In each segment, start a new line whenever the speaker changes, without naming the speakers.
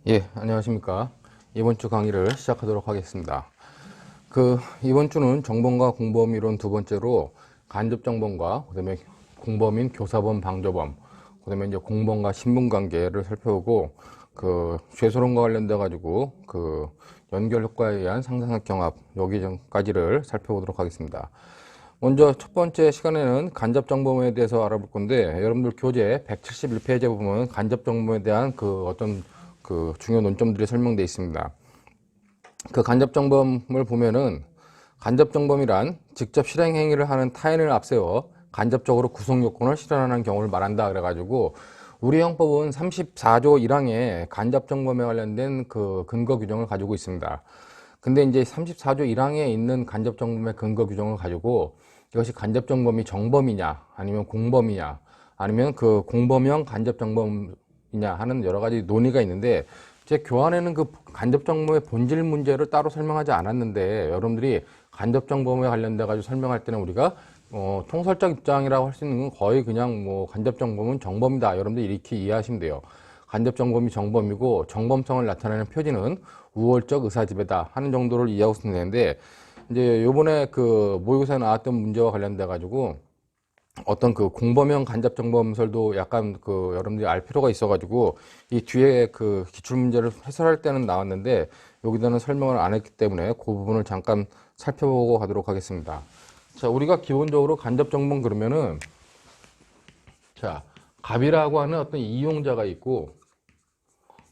예, 안녕하십니까. 이번 주 강의를 시작하도록 하겠습니다. 이번 주는 정범과 공범 이론 두 번째로 간접정범과 그다음에 공범인 교사범, 방조범, 그다음에 이제 공범과 신분 관계를 살펴보고 죄소론과 관련돼 가지고 연결 효과에 의한 상상력 경합 여기까지를 살펴보도록 하겠습니다. 먼저 첫 번째 시간에는 간접정범에 대해서 알아볼 건데, 여러분들 교재 171페이지에 보면 간접정범에 대한 중요 논점들이 설명되어 있습니다. 간접정범을 보면은 간접정범이란 직접 실행 행위를 하는 타인을 앞세워 간접적으로 구성요건을 실현하는 경우를 말한다 그래가지고, 우리 형법은 34조 1항에 간접정범에 관련된 근거 규정을 가지고 있습니다. 근데 이제 34조 1항에 있는 간접정범의 근거 규정을 가지고 이것이 간접정범이 정범이냐 아니면 공범이냐 아니면 공범형 간접정범이냐 하는 여러 가지 논의가 있는데, 제 교환에는 간접정범의 본질 문제를 따로 설명하지 않았는데, 여러분들이 간접정범에 관련돼 가지고 설명할 때는 우리가 통설적 입장이라고 할 수 있는 건 거의 그냥 간접정범은 정범이다, 여러분들이 이렇게 이해하시면 돼요. 간접정범이 정범이고 정범성을 나타내는 표지는 우월적 의사지배다 하는 정도를 이해하고 있으면 되는데, 이제 요번에 모의고사에 나왔던 문제와 관련돼 가지고 어떤 공범형 간접정범설도 약간 여러분들이 알 필요가 있어가지고 이 뒤에 기출문제를 해설할 때는 나왔는데 여기다는 설명을 안 했기 때문에 그 부분을 잠깐 살펴보고 가도록 하겠습니다. 자, 우리가 기본적으로 간접정범 그러면은, 자, 갑이라고 하는 어떤 이용자가 있고,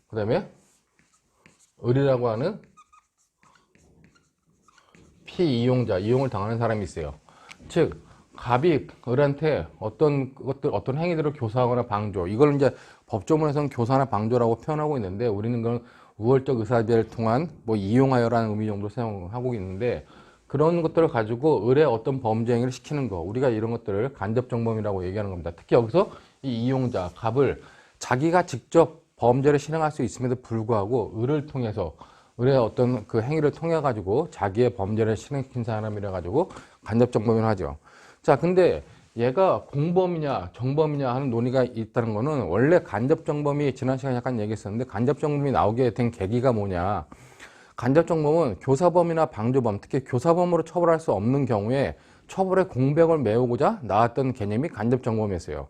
그 다음에 을이라고 하는 피이용자, 이용을 당하는 사람이 있어요. 즉, 갑이 을한테 어떤 행위들을 교사하거나 방조, 이걸 이제 법조문에서는 교사나 방조라고 표현하고 있는데, 우리는 그런 우월적 의사지배를 통한 이용하여라는 의미 정도 사용하고 있는데, 그런 것들을 가지고 을의 어떤 범죄 행위를 시키는 거, 우리가 이런 것들을 간접정범이라고 얘기하는 겁니다. 특히 여기서 이 이용자, 갑을 자기가 직접 범죄를 실행할 수 있음에도 불구하고 을을 통해서, 을의 어떤 행위를 통해 가지고 자기의 범죄를 실행시킨 사람이라 가지고 간접정범이라고 하죠. 자, 근데 얘가 공범이냐 정범이냐 하는 논의가 있다는 거는, 원래 간접정범이 지난 시간에 약간 얘기했었는데, 간접정범이 나오게 된 계기가 뭐냐, 간접정범은 교사범이나 방조범, 특히 교사범으로 처벌할 수 없는 경우에 처벌의 공백을 메우고자 나왔던 개념이 간접정범이었어요.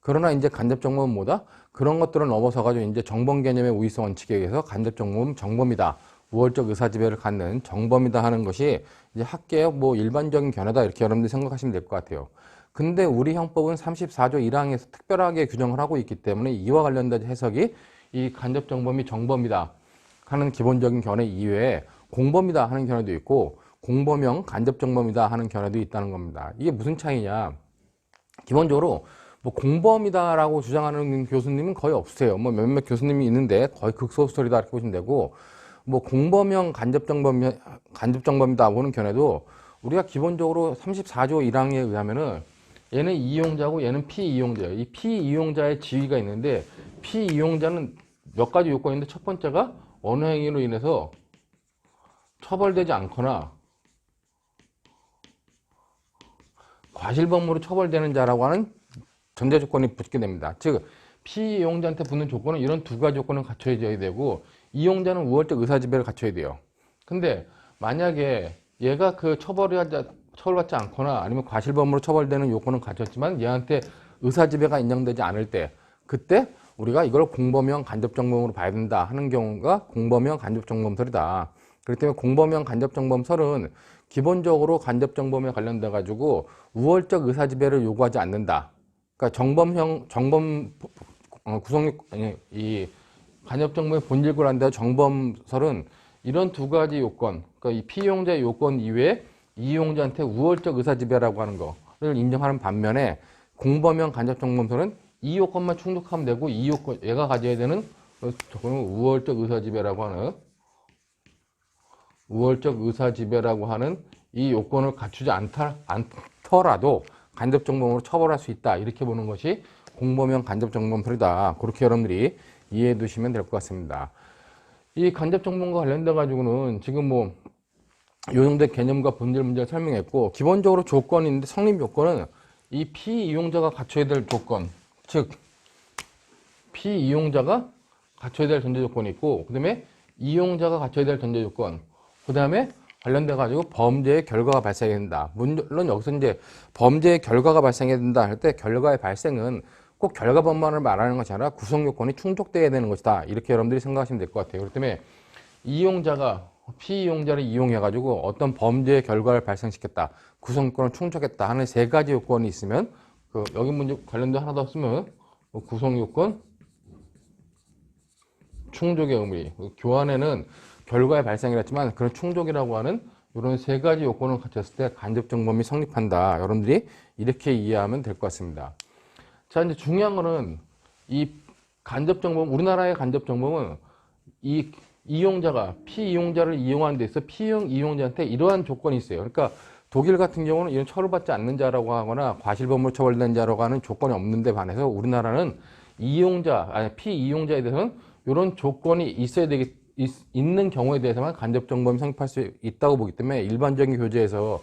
그러나 이제 간접정범은 뭐다? 그런 것들을 넘어서가지고 이제 정범 개념의 우위성 원칙에 의해서 간접정범은 정범이다, 우월적 의사지배를 갖는 정범이다 하는 것이 이제 학계의 일반적인 견해다, 이렇게 여러분들이 생각하시면 될 것 같아요. 근데 우리 형법은 34조 1항에서 특별하게 규정을 하고 있기 때문에 이와 관련된 해석이 이 간접정범이 정범이다 하는 기본적인 견해 이외에 공범이다 하는 견해도 있고, 공범형 간접정범이다 하는 견해도 있다는 겁니다. 이게 무슨 차이냐? 기본적으로 공범이다라고 주장하는 교수님은 거의 없으세요. 몇몇 교수님이 있는데 거의 극소수설이다 이렇게 보시면 되고, 공범형 간접정범이다 보는 견해도 우리가 기본적으로 34조 1항에 의하면은 얘는 이용자고 얘는 피이용자예요. 이 피이용자의 지위가 있는데, 피이용자는 몇 가지 요건이 있는데, 첫 번째가 어느 행위로 인해서 처벌되지 않거나 과실범으로 처벌되는 자라고 하는 전제 조건이 붙게 됩니다. 즉, 피이용자한테 붙는 조건은 이런 두 가지 조건을 갖춰야 되고, 이용자는 우월적 의사지배를 갖춰야 돼요. 근데 만약에 얘가 처벌받지 않거나 아니면 과실범으로 처벌되는 요건은 갖췄지만 얘한테 의사지배가 인정되지 않을 때, 그때 우리가 이걸 공범형 간접정범으로 봐야 된다 하는 경우가 공범형 간접정범설이다. 그렇기 때문에 공범형 간접정범설은 기본적으로 간접정범에 관련돼 가지고 우월적 의사지배를 요구하지 않는다. 그러니까 이 간접정범의 본질구를 한다. 정범설은 이런 두 가지 요건, 그러니까 이 피이용자의 요건 이외에 이용자한테 우월적 의사지배라고 하는 거를 인정하는 반면에, 공범형 간접정범설은 이 요건만 충족하면 되고, 이 요건, 얘가 가져야 되는 조건은 우월적 의사지배라고 하는 이 요건을 갖추지 않더라도 간접정범으로 처벌할 수 있다, 이렇게 보는 것이 공범형 간접정범설이다. 그렇게 여러분들이 이해해 두시면 될 것 같습니다. 이 간접정범과 관련돼 가지고는 지금 요 정도의 개념과 본질 문제를 설명했고, 기본적으로 조건인데, 성립 요건은 이 피이용자가 갖춰야 될 조건, 즉 피이용자가 갖춰야 될 전제 조건이 있고, 그 다음에 이용자가 갖춰야 될 전제 조건, 그 다음에 관련돼 가지고 범죄의 결과가 발생해야 된다. 물론 여기서 이제 범죄의 결과가 발생해야 된다 할 때 결과의 발생은 꼭 결과범만을 말하는 것이 아니라 구성 요건이 충족돼야 되는 것이다. 이렇게 여러분들이 생각하시면 될 것 같아요. 그렇기 때문에 이용자가 피이용자를 이용해 가지고 어떤 범죄의 결과를 발생시켰다. 구성 요건을 충족했다 하는 세 가지 요건이 있으면 여기 문제 관련돼 하나 더 쓰면 구성 요건 충족의 의미. 교환에는 결과의 발생이라 했지만 그런 충족이라고 하는 이런 세 가지 요건을 갖췄을 때 간접정범이 성립한다. 여러분들이 이렇게 이해하면 될 것 같습니다. 자, 이제 중요한 거는 이 간접정범, 우리나라의 간접정범은 이 이용자가 피이용자를 이용하는 데 있어 피이용자한테 이러한 조건이 있어요. 그러니까 독일 같은 경우는 이런 처벌받지 않는 자라고 하거나 과실범으로 처벌된 자라고 하는 조건이 없는데 반해서 우리나라는 피이용자에 대해서는 이런 조건이 있어야 있는 경우에 대해서만 간접정범이 성립할 수 있다고 보기 때문에 일반적인 교재에서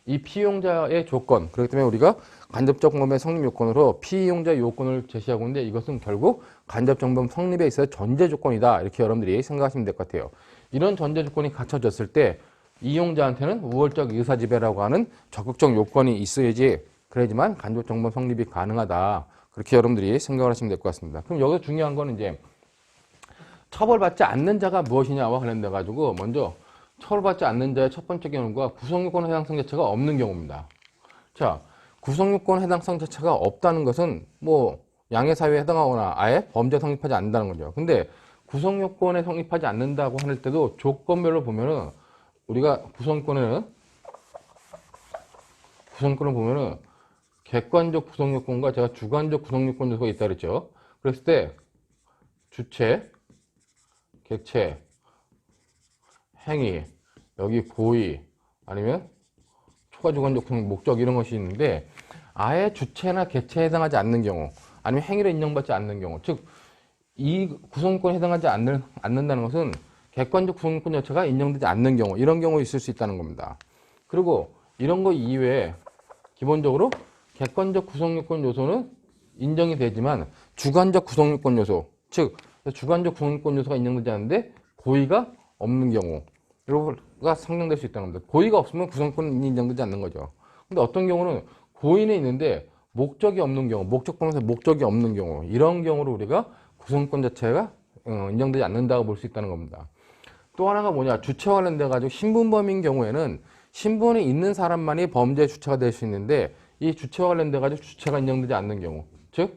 이 피이용자의 조건, 그렇기 때문에 우리가 간접정범의 성립 요건으로 피이용자 요건을 제시하고 있는데 이것은 결국 간접정범 성립에 있어서 전제 조건이다. 이렇게 여러분들이 생각하시면 될 것 같아요. 이런 전제 조건이 갖춰졌을 때 이용자한테는 우월적 의사지배라고 하는 적극적 요건이 있어야지 그래야지만 간접정범 성립이 가능하다. 그렇게 여러분들이 생각을 하시면 될 것 같습니다. 그럼 여기서 중요한 거는 이제 처벌받지 않는 자가 무엇이냐와 관련돼 가지고 먼저 처벌받지 않는 자의 첫 번째 경우가 구성요건 해당성 자체가 없는 경우입니다. 자, 구성요건 해당성 자체가 없다는 것은 뭐 양해 사유에 해당하거나 아예 범죄 성립하지 않는다는 거죠. 근데 구성요건에 성립하지 않는다고 할 때도 조건별로 보면은 우리가 구성요건을 보면은 객관적 구성요건과 제가 주관적 구성요건 요소가 있다 그랬죠. 그랬을 때 주체, 객체, 행위, 여기 고의, 아니면 초과주관적 목적 이런 것이 있는데 아예 주체나 객체에 해당하지 않는 경우 아니면 행위를 인정받지 않는 경우 즉 이 구성권에 해당하지 않는다는 것은 객관적 구성권 자체가 인정되지 않는 경우 이런 경우 있을 수 있다는 겁니다. 그리고 이런 거 이외에 기본적으로 객관적 구성요건 요소는 인정이 되지만 주관적 구성요건 요소 즉 주관적 구성요건 요소가 인정되지 않는데 고의가 없는 경우 이거가 상정될 수 있다는 겁니다. 고의가 없으면 구성권이 인정되지 않는 거죠. 근데 어떤 경우는 고의는 있는데 목적이 없는 경우, 목적범에서 목적이 없는 경우 이런 경우로 우리가 구성권 자체가 인정되지 않는다고 볼 수 있다는 겁니다. 또 하나가 뭐냐, 주체와 관련돼 가지고 신분범인 경우에는 신분이 있는 사람만이 범죄의 주체가 될 수 있는데 이 주체와 관련돼 가지고 주체가 인정되지 않는 경우, 즉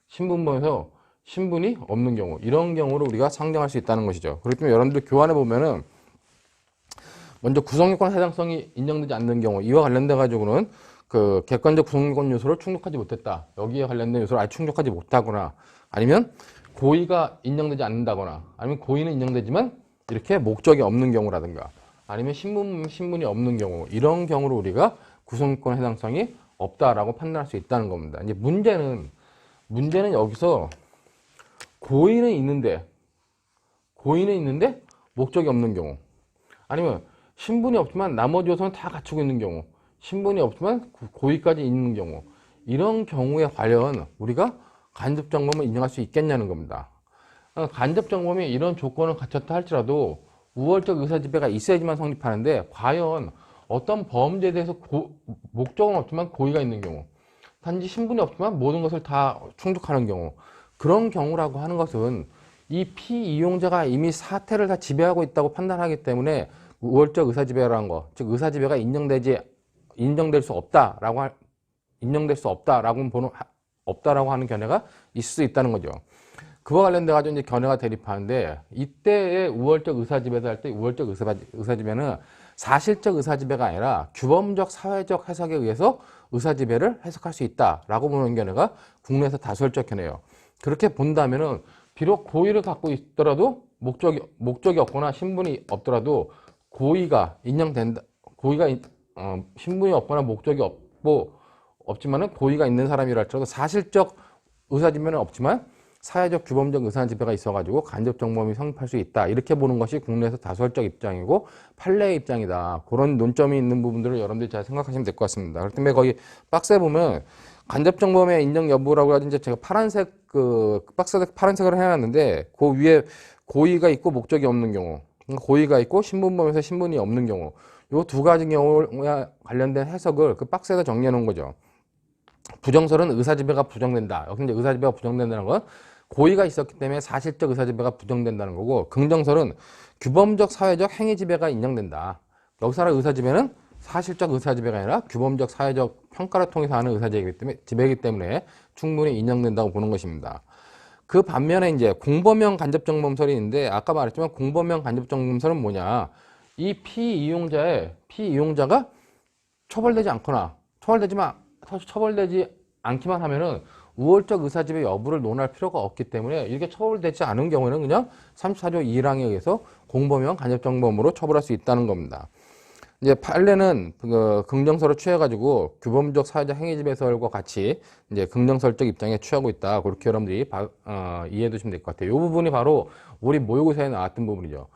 신분범에서 신분이 없는 경우 이런 경우를 우리가 상정할 수 있다는 것이죠. 그렇기 때문에 여러분들 교환해 보면은 먼저 구성요건 해당성이 인정되지 않는 경우 이와 관련돼 가지고는 그 객관적 구성요건 요소를 충족하지 못했다. 여기에 관련된 요소를 아예 충족하지 못하거나 아니면 고의가 인정되지 않는다거나 아니면 고의는 인정되지만 이렇게 목적이 없는 경우라든가 아니면 신분이 없는 경우 이런 경우로 우리가 구성요건 해당성이 없다라고 판단할 수 있다는 겁니다. 이제 문제는 여기서 고의는 있는데 목적이 없는 경우 아니면 신분이 없지만 나머지 요소는 다 갖추고 있는 경우 신분이 없지만 고의까지 있는 경우 이런 경우에 과연 우리가 간접정범을 인정할 수 있겠냐는 겁니다. 간접정범이 이런 조건을 갖췄다 할지라도 우월적 의사지배가 있어야지만 성립하는데 과연 어떤 범죄에 대해서 목적은 없지만 고의가 있는 경우 단지 신분이 없지만 모든 것을 다 충족하는 경우 그런 경우라고 하는 것은 이 피이용자가 이미 사태를 다 지배하고 있다고 판단하기 때문에 우월적 의사지배라는 거, 즉 의사지배가 인정될 수 없다라고 하는 견해가 있을 수 있다는 거죠. 그와 관련돼 가지고 이제 견해가 대립하는데 이때의 우월적 의사지배다 할 때 우월적 의사지배는 사실적 의사지배가 아니라 규범적 사회적 해석에 의해서 의사지배를 해석할 수 있다라고 보는 견해가 국내에서 다수혈적 견해예요. 그렇게 본다면은 비록 고의를 갖고 있더라도 목적이 없거나 신분이 없더라도 신분이 없거나 목적이 없지만은 고의가 있는 사람이라 할지라도 사실적 의사지배는 없지만 사회적 규범적 의사지배가 있어가지고 간접정범이 성립할 수 있다. 이렇게 보는 것이 국내에서 다수혈적 입장이고 판례의 입장이다. 그런 논점이 있는 부분들을 여러분들이 잘 생각하시면 될 것 같습니다. 그렇기 때문에 거기 박스에 보면 간접정범의 인정 여부라고 하든지 제가 파란색 그 박스에 파란색으로 해놨는데 그 위에 고의가 있고 목적이 없는 경우, 고의가 있고 신분범에서 신분이 없는 경우, 요 두 가지 경우에 관련된 해석을 그 박스에다 정리해 놓은 거죠. 부정설은 의사지배가 부정된다. 여기 이제 의사지배가 부정된다는 건 고의가 있었기 때문에 사실적 의사지배가 부정된다는 거고, 긍정설은 규범적 사회적 행위지배가 인정된다. 여기서 말하는 의사지배는 사실적 의사지배가 아니라 규범적 사회적 평가를 통해서 하는 의사지배이기 때문에 충분히 인정된다고 보는 것입니다. 그 반면에 이제 공범형 간접정범설이 있는데, 아까 말했지만 공범형 간접정범설은 뭐냐, 이 피이용자가 처벌되지 않거나 처벌되지 않기만 하면은 우월적 의사지배 여부를 논할 필요가 없기 때문에, 이렇게 처벌되지 않은 경우에는 그냥 34조 2항에 의해서 공범형 간접정범으로 처벌할 수 있다는 겁니다. 이제 판례는 그 긍정설을 취해가지고 규범적 사회적 행위지배설과 같이 이제 긍정설적 입장에 취하고 있다. 그렇게 여러분들이 이해해 두시면 될 것 같아요. 이 부분이 바로 우리 모의고사에 나왔던 부분이죠.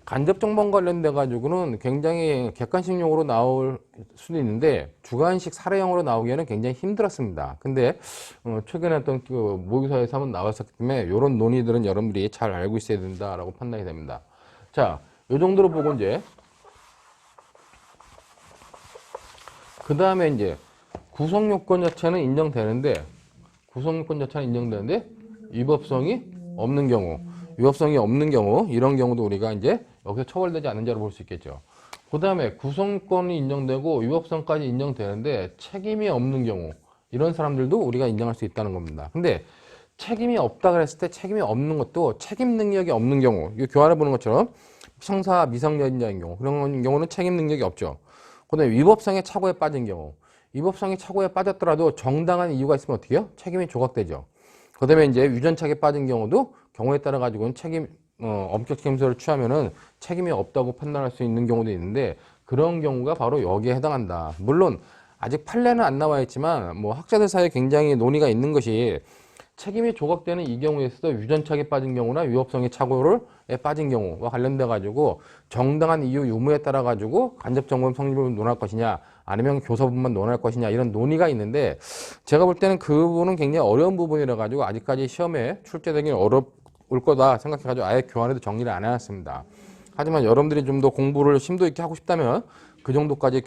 간접정범 관련돼 가지고는 굉장히 객관식 용어로 나올 수도 있는데 주관식 사례형으로 나오기에는 굉장히 힘들었습니다. 근데 최근에 어떤 그 모의고사에서 한번 나왔었기 때문에 이런 논의들은 여러분들이 잘 알고 있어야 된다라고 판단이 됩니다. 자, 이 정도로 보고 이제 그 다음에 이제 구성요건 자체는 인정되는데 위법성이 없는 경우, 이런 경우도 우리가 이제 여기서 처벌되지 않는 자로 볼 수 있겠죠. 그 다음에 구성권이 인정되고 위법성까지 인정되는데 책임이 없는 경우, 이런 사람들도 우리가 인정할 수 있다는 겁니다. 근데 책임이 없다 그랬을 때 책임이 없는 것도 책임 능력이 없는 경우, 이 교환해 보는 것처럼 형사 미성년자인 경우, 그런 경우는 책임 능력이 없죠. 그 다음에 위법성의 착오에 빠진 경우, 위법성의 착오에 빠졌더라도 정당한 이유가 있으면 어떻게 해요? 책임이 조각되죠. 그 다음에 이제 유전착에 빠진 경우도 경우에 따라 가지고는 엄격 책임서를 취하면은 책임이 없다고 판단할 수 있는 경우도 있는데, 그런 경우가 바로 여기에 해당한다. 물론 아직 판례는 안 나와 있지만 뭐 학자들 사이에 굉장히 논의가 있는 것이, 책임이 조각되는 이 경우에서도 유전착에 빠진 경우나 위법성의 착오에 빠진 경우와 관련돼 가지고 정당한 이유 유무에 따라 가지고 간접정범 성립을 논할 것이냐, 아니면 교사부만 논할 것이냐, 이런 논의가 있는데, 제가 볼 때는 그 부분은 굉장히 어려운 부분이라 가지고 아직까지 시험에 출제되기는 어려울 거다 생각해 가지고 아예 교환에도 정리를 안 해놨습니다. 하지만 여러분들이 좀 더 공부를 심도 있게 하고 싶다면 그 정도까지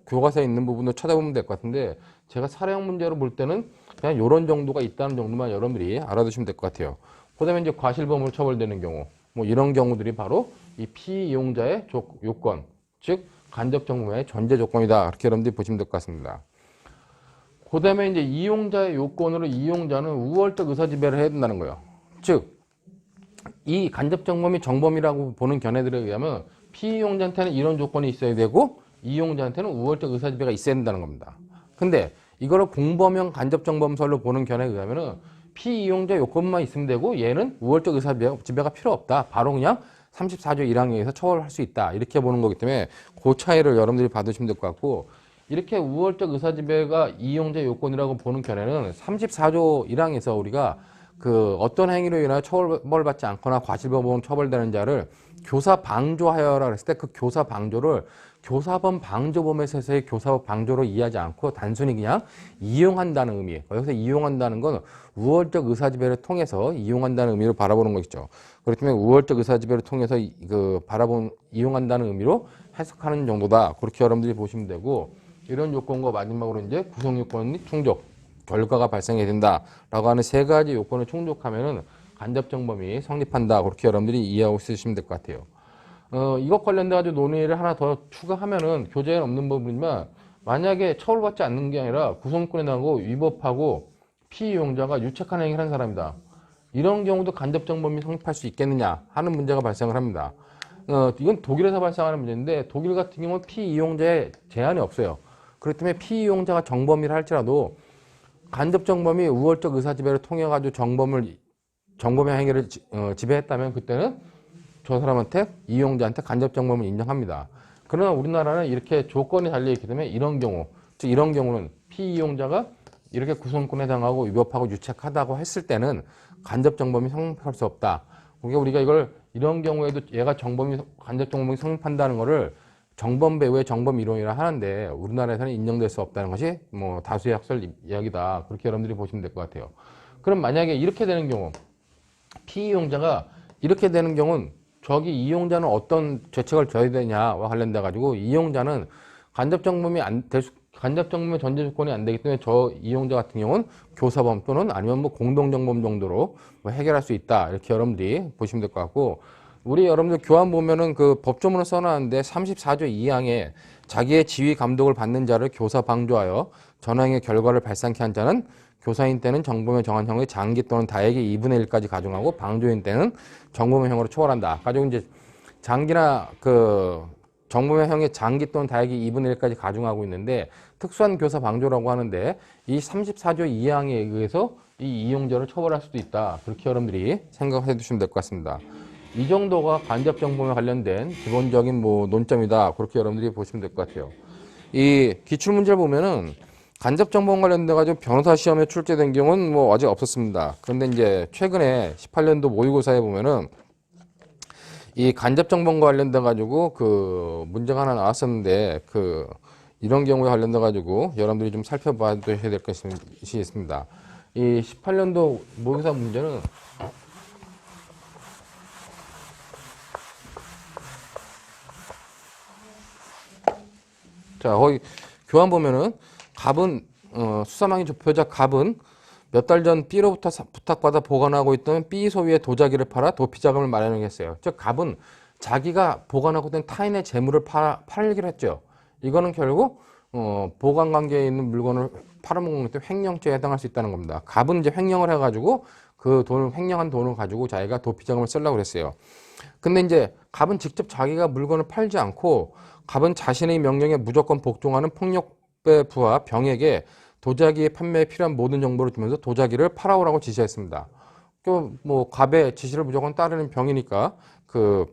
교과서에 있는 부분도 찾아보면 될 것 같은데, 제가 사례형 문제로 볼 때는 그냥 이런 정도가 있다는 정도만 여러분들이 알아두시면 될 것 같아요. 그 다음에 이제 과실범으로 처벌되는 경우, 뭐 이런 경우들이 바로 이 피이용자의 요건, 즉 간접정범의 전제 조건이다. 그렇게 여러분들이 보시면 될 것 같습니다. 그 다음에 이제 이용자의 요건으로 이용자는 우월적 의사지배를 해야 된다는 거예요. 즉, 이 간접정범이 정범이라고 보는 견해들에 의하면 피이용자한테는 이런 조건이 있어야 되고 이용자한테는 우월적 의사지배가 있어야 된다는 겁니다. 근데 이거를 공범형 간접정범설로 보는 견해에 의하면은 피이용자 요건만 있으면 되고 얘는 우월적 의사지배가 필요 없다. 바로 그냥 34조 1항에 의해서 처벌할 수 있다. 이렇게 보는 거기 때문에 그 차이를 여러분들이 받으시면 될 것 같고, 이렇게 우월적 의사지배가 이용자 요건이라고 보는 견해는 34조 1항에서 우리가 그 어떤 행위로 인하여 처벌받지 않거나 과실범으로 처벌되는 자를 교사 방조하여라 그랬을 때 그 교사 방조를 교사범 방조범에서의 교사범 방조로 이해하지 않고 단순히 그냥 이용한다는 의미, 여기서 이용한다는 건 우월적 의사지배를 통해서 이용한다는 의미로 바라보는 것이죠. 그렇기 때문에 우월적 의사지배를 통해서 이용한다는 의미로 해석하는 정도다. 그렇게 여러분들이 보시면 되고, 이런 요건과 마지막으로 이제 구성요건이 충족, 결과가 발생해야 된다라고 하는 세 가지 요건을 충족하면은 간접정범이 성립한다. 그렇게 여러분들이 이해하고 있으시면 될 것 같아요. 이것 관련돼 가지고 논의를 하나 더 추가하면은 교재에 없는 부분이지만, 만약에 처벌받지 않는 게 아니라 구성권에 나고 위법하고 피이용자가 유착한 행위를 한 사람이다. 이런 경우도 간접정범이 성립할 수 있겠느냐 하는 문제가 발생을 합니다. 이건 독일에서 발생하는 문제인데, 독일 같은 경우는 피이용자에 제한이 없어요. 그렇기 때문에 피이용자가 정범이라 할지라도 간접정범이 우월적 의사지배를 통해 가지고 정범의 행위를 지배했다면 그때는 저 사람한테, 이용자한테 간접정범을 인정합니다. 그러나 우리나라는 이렇게 조건이 달려있기 때문에 이런 경우는 피이용자가 이렇게 구성권에 해당하고 위법하고 유착하다고 했을 때는 간접정범이 성립할 수 없다. 그러니까 우리가 이런 경우에도 얘가 간접정범이 성립한다는 거를 정범 배후의 정범 이론이라 하는데, 우리나라에서는 인정될 수 없다는 것이 뭐 다수의 학설 이야기다. 그렇게 여러분들이 보시면 될 것 같아요. 그럼 만약에 이렇게 되는 경우, 피이용자가 이렇게 되는 경우는 저기 이용자는 어떤 죄책을 져야 되냐와 관련돼 가지고 이용자는 간접정범이 간접정범의 전제 조건이 안 되기 때문에 저 이용자 같은 경우는 교사범 또는 아니면 뭐 공동정범 정도로 뭐 해결할 수 있다. 이렇게 여러분들이 보시면 될 것 같고, 우리 여러분들 교환 보면은 그 법조문을 써놨는데 34조 2항에 자기의 지휘 감독을 받는 자를 교사 방조하여 전형의 결과를 발생케 한 자는 교사인 때는 정범에 정한 형의 장기 또는 다액의 2분의 1까지 가중하고 방조인 때는 정범의 형으로 처벌한다. 가지고 이제 장기나 그 정범의 형의 장기 또는 다액의 2분의 1까지 가중하고 있는데 특수한 교사 방조라고 하는데 이 34조 2항에 의해서 이 이용자를 처벌할 수도 있다. 그렇게 여러분들이 생각해 두시면 될 것 같습니다. 이 정도가 간접정범에 관련된 기본적인 뭐 논점이다. 그렇게 여러분들이 보시면 될 것 같아요. 이 기출문제를 보면은 간접정범 관련돼 가지고 변호사 시험에 출제된 경우는 뭐 아직 없었습니다. 그런데 이제 최근에 18년도 모의고사에 보면은 이 간접정범과 관련돼 가지고 그 문제가 하나 나왔었는데 그 이런 경우에 관련돼 가지고 여러분들이 좀 살펴봐야 될 것이 있습니다. 이 18년도 모의고사 문제는 자, 거기 교환 보면은 갑은 수사망이 좁혀자 갑은 몇 달 전 B로부터 부탁받아 보관하고 있던 B 소유의 도자기를 팔아 도피 자금을 마련하겠어요. 즉 갑은 자기가 보관하고 있던 타인의 재물을 팔기로 했죠. 이거는 결국 보관 관계에 있는 물건을 팔아먹는 때 횡령죄에 해당할 수 있다는 겁니다. 갑은 이제 횡령을 해가지고 그 돈을 횡령한 돈을 가지고 자기가 도피 자금을 쓰려고 그랬어요. 근데 이제 갑은 직접 자기가 물건을 팔지 않고 갑은 자신의 명령에 무조건 복종하는 폭력배 부하 병에게 도자기의 판매에 필요한 모든 정보를 주면서 도자기를 팔아오라고 지시했습니다. 뭐 갑의 지시를 무조건 따르는 병이니까 그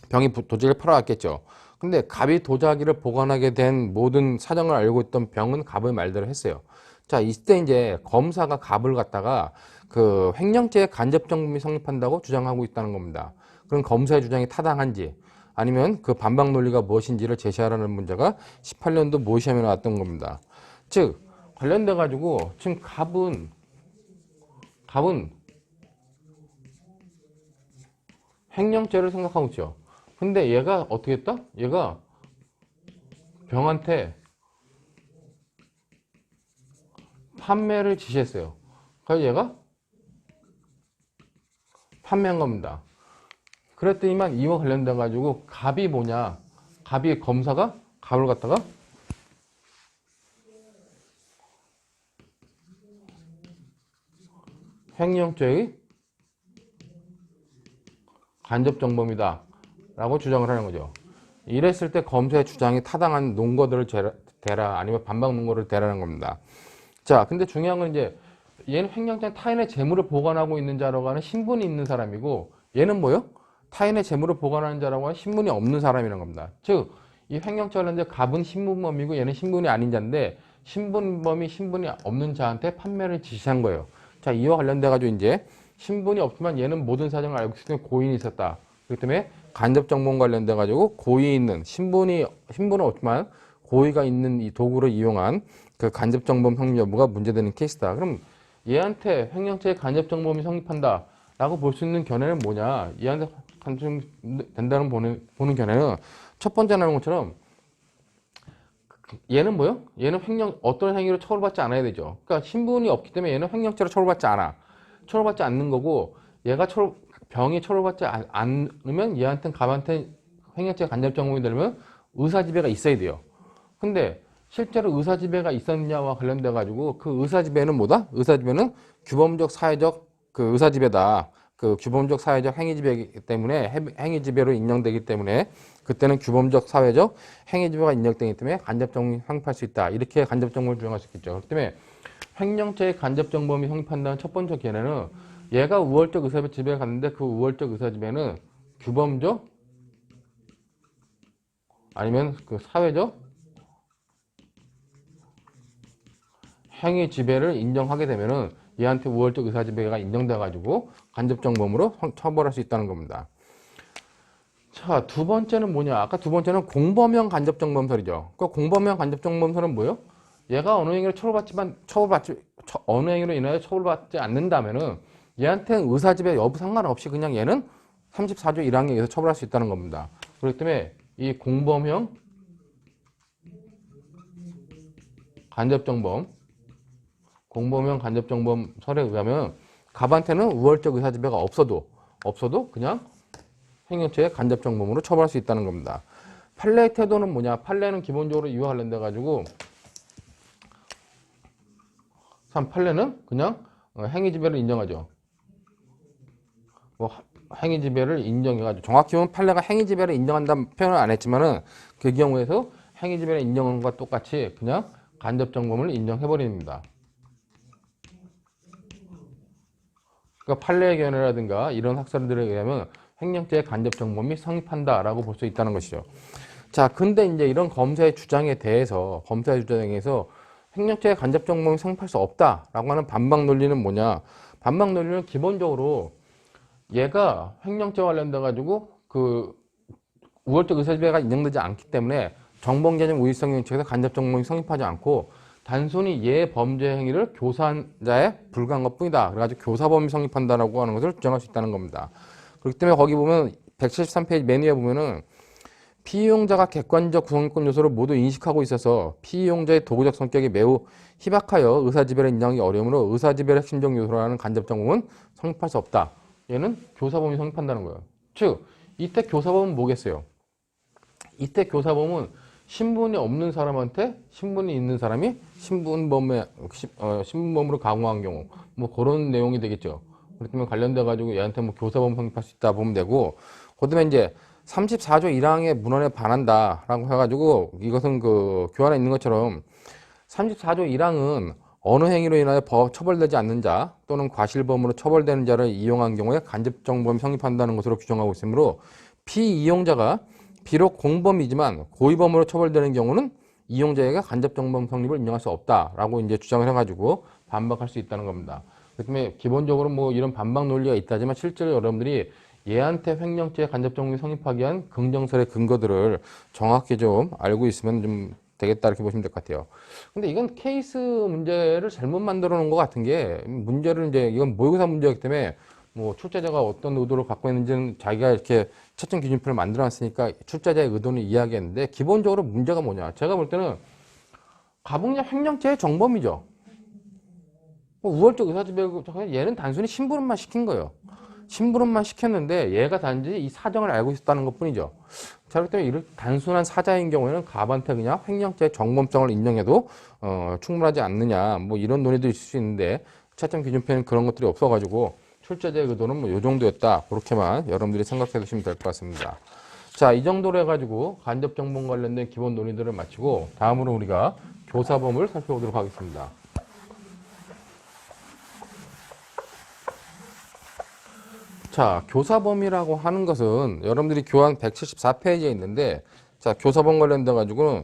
병이 도자기를 팔아왔겠죠. 근데 갑이 도자기를 보관하게 된 모든 사정을 알고 있던 병은 갑의 말대로 했어요. 자, 이때 이제 검사가 갑을 갖다가 그 횡령죄의 간접정범이 성립한다고 주장하고 있다는 겁니다. 그럼 검사의 주장이 타당한지 아니면 그 반박 논리가 무엇인지를 제시하라는 문제가 18년도 모의시험에 나왔던 겁니다. 즉 관련돼 가지고 지금 갑은 횡령죄를 생각하고 있죠. 근데 얘가 어떻게 했다? 얘가 병한테 판매를 지시했어요. 그래서 얘가 판매한 겁니다. 그랬더니만 이와 관련돼 가지고 갑이 뭐냐? 갑이 검사가 갑을 갖다가 횡령죄의 간접정범이다 라고 주장을 하는 거죠. 이랬을 때 검사의 주장이 타당한 논거들을 대라 아니면 반박 논거를 대라는 겁니다. 자, 근데 중요한 건 이제 얘는 횡령죄는 타인의 재물을 보관하고 있는 자라고 하는 신분이 있는 사람이고 얘는 뭐요? 타인의 재물을 보관하는 자라고 하는 신분이 없는 사람이라는 겁니다. 즉, 이 횡령죄 관련된 갑은 신분범이고 얘는 신분이 아닌 자인데 신분범이 신분이 없는 자한테 판매를 지시한 거예요. 자, 이와 관련돼 가지고 이제 신분이 없지만 얘는 모든 사정을 알고 있을 때 고인이 있었다. 그렇기 때문에 간접정범 관련돼 가지고 고의 있는 신분은 없지만 고의가 있는 이 도구를 이용한 그 간접정범 성립 여부가 문제되는 케이스다. 그럼 얘한테 횡령죄의 간접정범이 성립한다 라고 볼 수 있는 견해는 뭐냐? 얘한테 간접된다는 보는 견해는 첫 번째 나오는 것처럼 얘는 뭐요? 얘는 어떤 행위로 처벌받지 않아야 되죠. 그러니까 신분이 없기 때문에 얘는 횡령죄로 처벌받지 않아. 처벌받지 않는 거고 얘가 병이 처벌받지 않으면 얘한테는 갑한테 횡령죄 간접정범이 되려면 의사지배가 있어야 돼요. 근데 실제로 의사지배가 있었냐와 관련돼 가지고 그 의사지배는 뭐다? 의사지배는 규범적 사회적 그 의사지배다. 그 규범적 사회적 행위지배이기 때문에 행위지배로 인정되기 때문에 그때는 규범적 사회적 행위지배가 인정되기 때문에 간접정범이 성립할 수 있다. 이렇게 간접정범을 주장할 수 있겠죠. 그렇기 때문에 횡령죄의 간접정범이 성립한다는 첫 번째 견해는 얘가 우월적 의사지배에 갔는데 그 우월적 의사지배는 규범적 아니면 그 사회적 행위 지배를 인정하게 되면은 얘한테 우월적 의사지배가 인정돼 가지고 간접정범으로 처벌할 수 있다는 겁니다. 자, 두 번째는 뭐냐? 아까 두 번째는 공범형 간접정범설이죠. 그 공범형 간접정범설은 뭐예요? 얘가 어느 행위로 어느 행위로 인하여 처벌받지 않는다면은 얘한테 의사지배 여부 상관없이 그냥 얘는 34조 1항에 의해서 처벌할 수 있다는 겁니다. 그렇기 때문에 이 공범형 간접정범 설에 의하면 갑한테는 우월적 의사지배가 없어도 그냥 횡령죄의 간접정범으로 처벌할 수 있다는 겁니다. 판례의 태도는 뭐냐? 판례는 기본적으로 이와 관련돼 가지고 판례는 그냥 행위지배를 인정하죠. 뭐 행위지배를 인정해가지고 정확히 보면 판례가 행위지배를 인정한다는 표현을 안 했지만은 그 경우에서 행위지배를 인정하는 것과 똑같이 그냥 간접정범을 인정해버립니다. 그러니까 판례의 견해라든가 이런 학설들에 의하면 횡령죄의 간접정범이 성립한다라고 볼 수 있다는 것이죠. 자, 근데 이제 이런 검사의 주장에 대해서 횡령죄의 간접정범이 성립할 수 없다라고 하는 반박 논리는 뭐냐? 반박 논리는 기본적으로 얘가 횡령죄와 관련돼 가지고 그 우월적 의사지배가 인정되지 않기 때문에 정범 개념 우위성 정책에서 간접정범이 성립하지 않고 단순히 얘 범죄 행위를 교사한 자에 불과한 것뿐이다. 그래가지고 교사범이 성립한다라고 하는 것을 주장할 수 있다는 겁니다. 그렇기 때문에 거기 보면 173페이지 맨 위에 보면은 피이용자가 객관적 구성권 요소를 모두 인식하고 있어서 피이용자의 도구적 성격이 매우 희박하여 의사지배를 인정하기 어려우므로 의사지배를 핵심적 요소라는 간접정범은 성립할 수 없다. 얘는 교사범이 성립한다는 거예요. 즉 이때 교사범은 뭐겠어요? 이때 교사범은 신분이 없는 사람한테 신분이 있는 사람이 신분범으로 강화한 경우 뭐 그런 내용이 되겠죠. 그렇기 때문에 관련돼 가지고 얘한테 뭐 교사범 성립할 수 있다 보면 되고, 그다음에 이제 34조 1항의 문헌에 반한다라고 해가지고 이것은 그 교환에 있는 것처럼 34조 1항은 어느 행위로 인하여 처벌되지 않는 자 또는 과실범으로 처벌되는 자를 이용한 경우에 간접정범이 성립한다는 것으로 규정하고 있으므로 피이용자가 비록 공범이지만 고의범으로 처벌되는 경우는 이용자에게 간접정범 성립을 인정할 수 없다라고 이제 주장을 해가지고 반박할 수 있다는 겁니다. 그렇기 때문에 기본적으로 뭐 이런 반박 논리가 있다지만 실제로 여러분들이 얘한테 횡령죄 간접정범이 성립하기 위한 긍정설의 근거들을 정확히 좀 알고 있으면 좀 되겠다 이렇게 보시면 될 것 같아요. 근데 이건 케이스 문제를 잘못 만들어 놓은 것 같은 게, 문제를 이제 이건 모의고사 문제이기 때문에 뭐 출제자가 어떤 의도를 갖고 있는지는 자기가 이렇게 채점 기준표를 만들어 놨으니까 출제자의 의도는 이야기했는데, 기본적으로 문제가 뭐냐? 제가 볼 때는 가복력 횡령죄의 정범이죠. 우월적 의사지배고 얘는 단순히 심부름만 시킨 거예요. 심부름만 시켰는데 얘가 단지 이 사정을 알고 있었다는 것 뿐이죠. 자, 그렇기 때문에 이렇게 단순한 사자인 경우에는 갑한테 그냥 횡령죄의 정범성을 인정해도 충분하지 않느냐, 뭐 이런 논의도 있을 수 있는데 채점 기준표에는 그런 것들이 없어가지고 출제자의 의도는 뭐 요 정도였다, 그렇게만 여러분들이 생각해 두시면 될 것 같습니다. 자, 이 정도로 해가지고 간접정범 관련된 기본 논의들을 마치고 다음으로 우리가 교사범을 살펴보도록 하겠습니다. 자, 교사범이라고 하는 것은 여러분들이 교환 174페이지에 있는데, 자, 교사범 관련돼 가지고는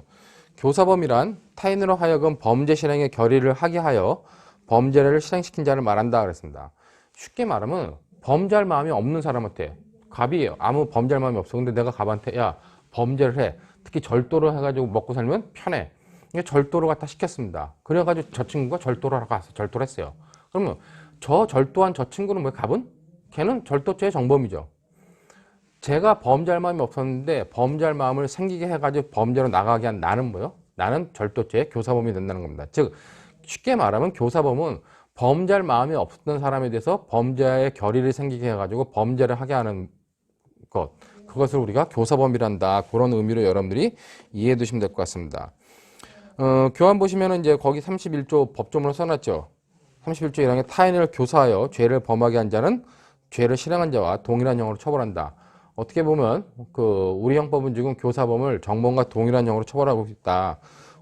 교사범이란 타인으로 하여금 범죄 실행의 결의를 하게 하여 범죄를 실행시킨 자를 말한다 그랬습니다. 쉽게 말하면 범죄할 마음이 없는 사람한테, 갑이 아무 범죄할 마음이 없어. 근데 내가 갑한테 야, 범죄를 해. 특히 절도를 해가지고 먹고 살면 편해. 이게 절도를 갖다 시켰습니다. 그래가지고 저 친구가 절도를 하러 가서 절도를 했어요. 그러면 저 절도한 저 친구는 뭐 갑은? 걔는 절도죄의 정범이죠. 제가 범죄할 마음이 없었는데 범죄할 마음을 생기게 해가지고 범죄로 나가게 한 나는 뭐요? 나는 절도죄의 교사범이 된다는 겁니다. 즉 쉽게 말하면 교사범은 범죄할 마음이 없었던 사람에 대해서 범죄의 결의를 생기게 해가지고 범죄를 하게 하는 것, 그것을 우리가 교사범이란다, 그런 의미로 여러분들이 이해해 두시면 될 것 같습니다. 교환 보시면은 이제 거기 31조 법조문을 써놨죠. 31조 1항에 타인을 교사하여 죄를 범하게 한 자는 죄를 실행한 자와 동일한 형으로 처벌한다. 어떻게 보면 우리 형법은 지금 교사범을 정범과 동일한 형으로 처벌하고 있다.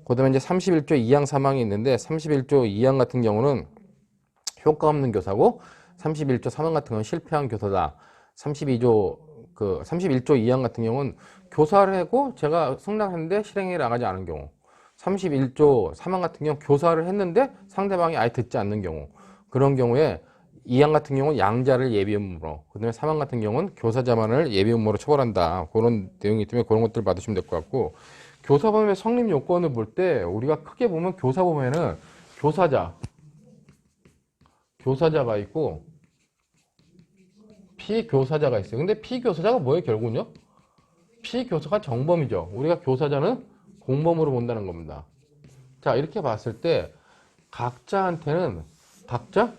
그다음에 이제 31조 2항 3항이 있는데 31조 2항 같은 경우는 효과 없는 교사고 31조 3항 같은 경우는 실패한 교사다. 31조 2항 같은 경우는 교사를 하고 제가 승낙했는데 실행에 나가지 않은 경우, 31조 3항 같은 경우 교사를 했는데 상대방이 아예 듣지 않는 경우, 그런 경우에 2항 같은 경우는 양자를 예비음으로, 그 다음에 3항 같은 경우는 교사자만을 예비음으로 처벌한다. 그런 내용이 있기 때문에 그런 것들을 받으시면 될 것 같고, 교사범의 성립 요건을 볼 때 우리가 크게 보면 교사범에는 교사자가 있고 피교사자가 있어요. 근데 피교사자가 뭐예요, 결국은요? 피교사가 정범이죠. 우리가 교사자는 공범으로 본다는 겁니다. 자, 이렇게 봤을 때 각자한테는 각자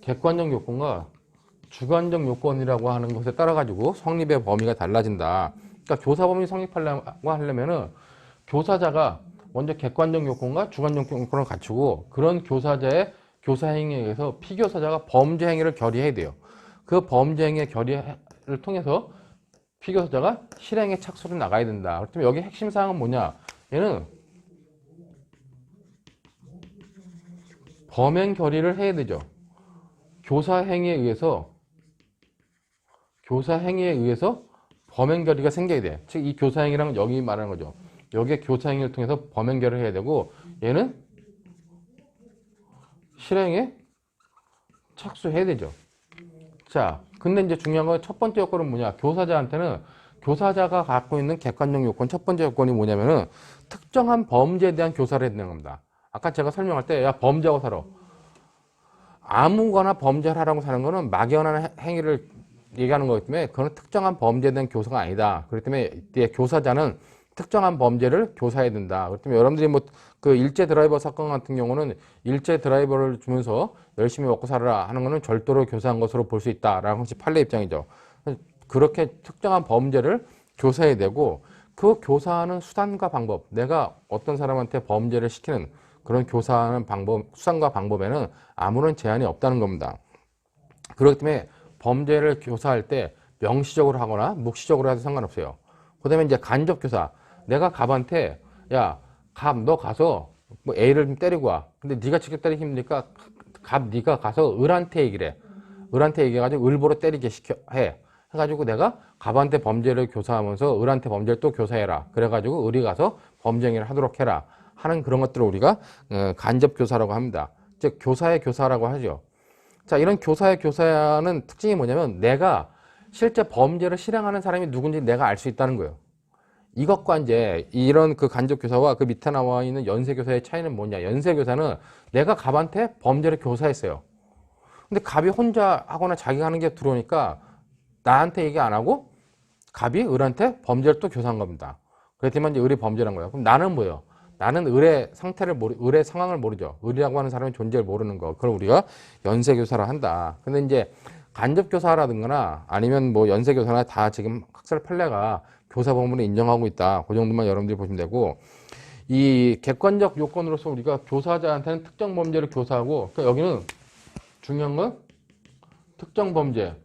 객관적 요건과 주관적 요건이라고 하는 것에 따라 가지고 성립의 범위가 달라진다. 그러니까 교사범위 성립하려고 하려면은 교사자가 먼저 객관적 요건과 주관적 요건을 갖추고 그런 교사자의 교사 행위에 의해서 피교사자가 범죄 행위를 결의해야 돼요. 그 범죄 행위의 결의를 통해서 피교사자가 실행에 착수로 나가야 된다. 그렇다면 여기 핵심 사항은 뭐냐? 얘는 범행 결의를 해야 되죠. 교사 행위에 의해서 범행 결의가 생겨야 돼. 즉 이 교사 행위랑 여기 말하는 거죠. 여기에 교사 행위를 통해서 범행 결의를 해야 되고 얘는 실행에 착수해야 되죠. 자, 근데 이제 중요한 건 첫 번째 요건은 뭐냐? 교사자한테는 교사자가 갖고 있는 객관적 요건 첫 번째 요건이 뭐냐면은 특정한 범죄에 대한 교사를 해야 되는 겁니다. 아까 제가 설명할 때 야 범죄하고 살아. 아무거나 범죄를 하라고 사는 거는 막연한 행위를 얘기하는 거기 때문에 그건 특정한 범죄에 대한 교사가 아니다. 그렇기 때문에 교사자는 특정한 범죄를 교사해야 된다. 그렇기 때문에 여러분들이 뭐 그 일제 드라이버 사건 같은 경우는 일제 드라이버를 주면서 열심히 먹고 살아라 하는 거는 절도로 교사한 것으로 볼 수 있다라는 것이 판례 입장이죠. 그렇게 특정한 범죄를 교사해야 되고 그 교사하는 수단과 방법, 내가 어떤 사람한테 범죄를 시키는 그런 교사하는 방법, 수단과 방법에는 아무런 제한이 없다는 겁니다. 그렇기 때문에 범죄를 교사할 때 명시적으로 하거나 묵시적으로 해도 상관없어요. 그 다음에 이제 간접교사. 내가 갑한테 야, 갑 너 가서 뭐 A를 좀 때리고 와. 근데 네가 직접 때리기 힘드니까 갑 네가 가서 을한테 얘기를 해. 을한테 얘기해가지고 을보로 때리게 해. 해가지고 내가 갑한테 범죄를 교사하면서 을한테 범죄를 또 교사해라. 그래가지고 을이 가서 범죄행위를 하도록 해라. 하는 그런 것들을 우리가 간접교사라고 합니다. 즉 교사의 교사라고 하죠. 자, 이런 교사의 교사는 특징이 뭐냐면 내가 실제 범죄를 실행하는 사람이 누군지 내가 알 수 있다는 거예요. 이것과 이제 이런 그 간접교사와 그 밑에 나와 있는 연쇄교사의 차이는 뭐냐? 연쇄교사는 내가 갑한테 범죄를 교사했어요. 근데 갑이 혼자 하거나 자기가 하는 게 들어오니까 나한테 얘기 안 하고 갑이 을한테 범죄를 또 교사한 겁니다. 그렇지만 이제 을이 범죄란 거예요. 그럼 나는 뭐예요? 나는 을의 상태를 을의 상황을 모르죠. 을이라고 하는 사람의 존재를 모르는 거. 그걸 우리가 연쇄교사라 한다. 근데 이제 간접교사라든가 아니면 뭐 연쇄교사나 다 지금 학살 판례가 교사 범위를 인정하고 있다. 그 정도만 여러분들이 보시면 되고 이 객관적 요건으로서 우리가 교사자한테는 특정 범죄를 교사하고 그러니까 여기는 중요한 건 특정 범죄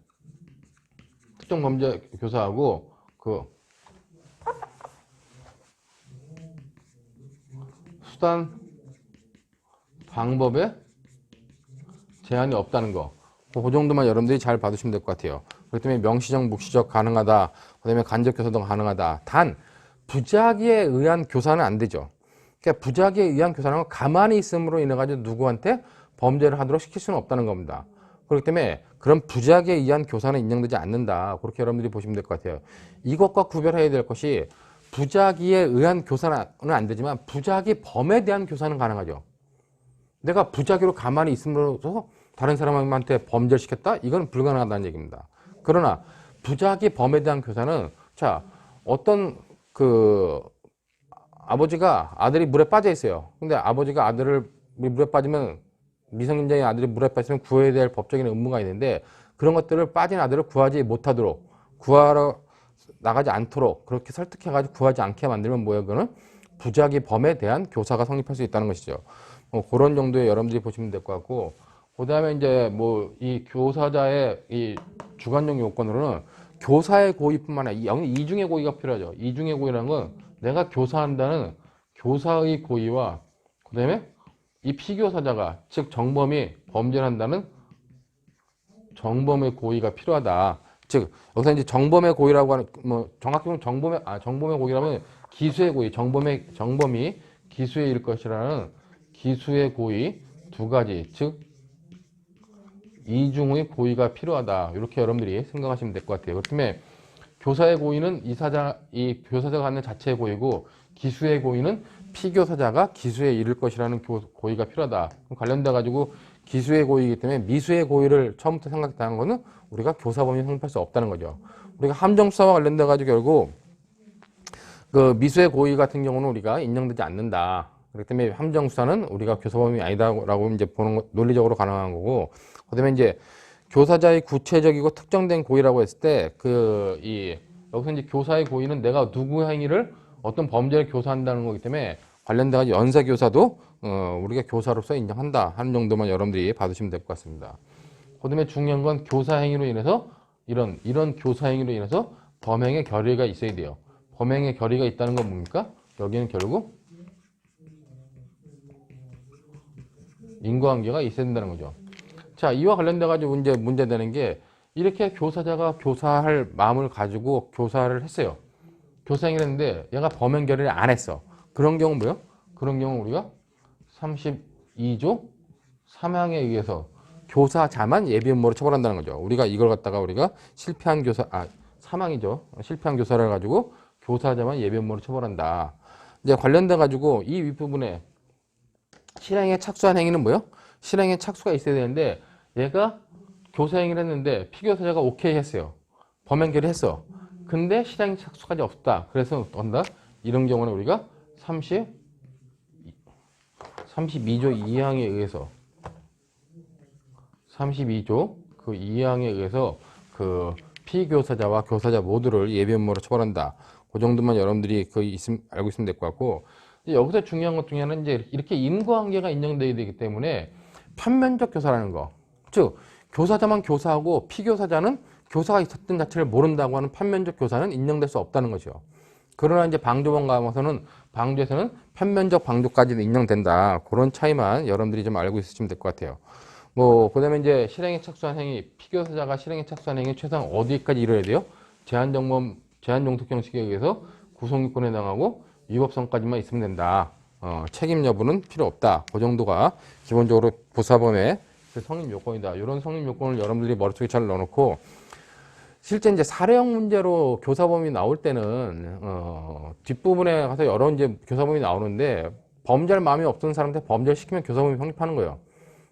교사하고 그 수단 방법에 제한이 없다는 거. 그 정도만 여러분들이 잘 봐두시면 될 것 같아요. 그렇기 때문에 명시적, 묵시적 가능하다. 그 다음에 간접교사도 가능하다. 단 부작위에 의한 교사는 안 되죠. 그러니까 부작위에 의한 교사는 가만히 있음으로 인해 가지고 누구한테 범죄를 하도록 시킬 수는 없다는 겁니다. 그렇기 때문에 그런 부작위에 의한 교사는 인정되지 않는다. 그렇게 여러분들이 보시면 될 것 같아요. 이것과 구별해야 될 것이 부작위에 의한 교사는 안 되지만 부작위 범에 대한 교사는 가능하죠. 내가 부작위로 가만히 있음으로써 다른 사람한테 범죄를 시켰다? 이건 불가능하다는 얘기입니다. 그러나 부작위 범에 대한 교사는 자 어떤 그 아버지가 아들이 물에 빠져 있어요. 근데 아버지가 아들을 물에 빠지면 미성년자인 아들이 물에 빠지면 구해야 될 법적인 의무가 있는데 그런 것들을 빠진 아들을 구하지 못하도록 구하러 나가지 않도록 그렇게 설득해가지고 구하지 않게 만들면 뭐예요? 그거는 부작위 범에 대한 교사가 성립할 수 있다는 것이죠. 그런 정도의 여러분들이 보시면 될 것 같고 그 다음에 이제 뭐 이 교사자의 이 주관적 요건으로는 교사의 고의뿐만 아니라 이중의 고의가 필요하죠. 이중의 고의라는 건 내가 교사한다는 교사의 고의와 그 다음에 이 피교사자가 즉 정범이 범죄를 한다는 정범의 고의가 필요하다. 즉 여기서 이제 정범의 고의라고 하는 뭐 정확히 보면 정범의 고의라면 기수의 고의, 정범이 기수에 이를 것이라는 기수의 고의 두 가지, 즉 이중의 고의가 필요하다. 이렇게 여러분들이 생각하시면 될 것 같아요. 그렇기 때문에 교사의 고의는 이 교사자가 갖는 자체의 고의고 기수의 고의는 피교사자가 기수에 이를 것이라는 고의가 필요하다. 관련돼 가지고 기수의 고의이기 때문에 미수의 고의를 처음부터 생각했다는 거는 우리가 교사 범위 성립할 수 없다는 거죠. 우리가 함정수사와 관련돼 가지고 결국 그 미수의 고의 같은 경우는 우리가 인정되지 않는다. 그렇기 때문에 함정수사는 우리가 교사 범위 아니다라고 이제 보는 거 논리적으로 가능한 거고, 그다음에 이제 교사자의 구체적이고 특정된 고의라고 했을 때 여기서 이제 교사의 고의는 내가 누구 행위를 어떤 범죄를 교사한다는 거기 때문에 관련돼서 연사교사도 우리가 교사로서 인정한다 하는 정도만 여러분들이 받으시면 될 것 같습니다. 그다음에 중요한 건 교사 행위로 인해서 이런 교사 행위로 인해서 범행의 결의가 있어야 돼요. 범행의 결의가 있다는 건 뭡니까? 여기는 결국 인과관계가 있어야 된다는 거죠. 자, 이와 관련돼 가지고 문제되는 게 이렇게 교사자가 교사할 마음을 가지고 교사를 했어요. 교사 행위를 했는데 얘가 범행 결의를 안 했어. 그런 경우 뭐예요? 그런 경우 우리가 32조 3항에 의해서 교사자만 예비음모로 처벌한다는 거죠. 우리가 이걸 갖다가 우리가 실패한 교사, 3항이죠. 실패한 교사를 가지고 교사자만 예비음모로 처벌한다. 이제 관련돼 가지고 이 윗부분에 실행에 착수한 행위는 뭐예요? 실행에 착수가 있어야 되는데 얘가 교사 행위를 했는데 피교사자가 오케이 했어요. 범행 결의 했어. 근데 실행 착수까지 없다. 그래서 어떤다? 이런 경우는 우리가 32조 2항에 의해서 32조 그 2항에 의해서 그 피교사자와 교사자 모두를 예비음모로 처벌한다. 그 정도만 여러분들이 알고 있으면 될 것 같고, 여기서 중요한 것 중에 하나는 이제 이렇게 인과관계가 인정되어야 되기 때문에 편면적 교사라는 거, 즉 교사자만 교사하고 피교사자는 교사가 있었던 자체를 모른다고 하는 편면적 교사는 인정될 수 없다는 거죠. 그러나 이제 방조범 가운데서는 방조에서는 편면적 방조까지도 인정된다. 그런 차이만 여러분들이 좀 알고 있으시면 될 것 같아요. 그다음에 이제 실행에 착수한 행위, 피교사자가 실행에 착수한 행위 최소한 어디까지 이뤄야 돼요? 제한종속 형식에 의해서 구속유권에 해당하고 위법성까지만 있으면 된다. 책임 여부는 필요 없다. 그 정도가 기본적으로 부사범의 성립 요건이다. 이런 성립 요건을 여러분들이 머릿속에 잘 넣어놓고, 실제 이제 사례형 문제로 교사범위 나올 때는 뒷부분에 가서 여러 이제 교사범위 나오는데 범죄할 마음이 없던 사람한테 범죄를 시키면 교사범위 성립하는 거예요.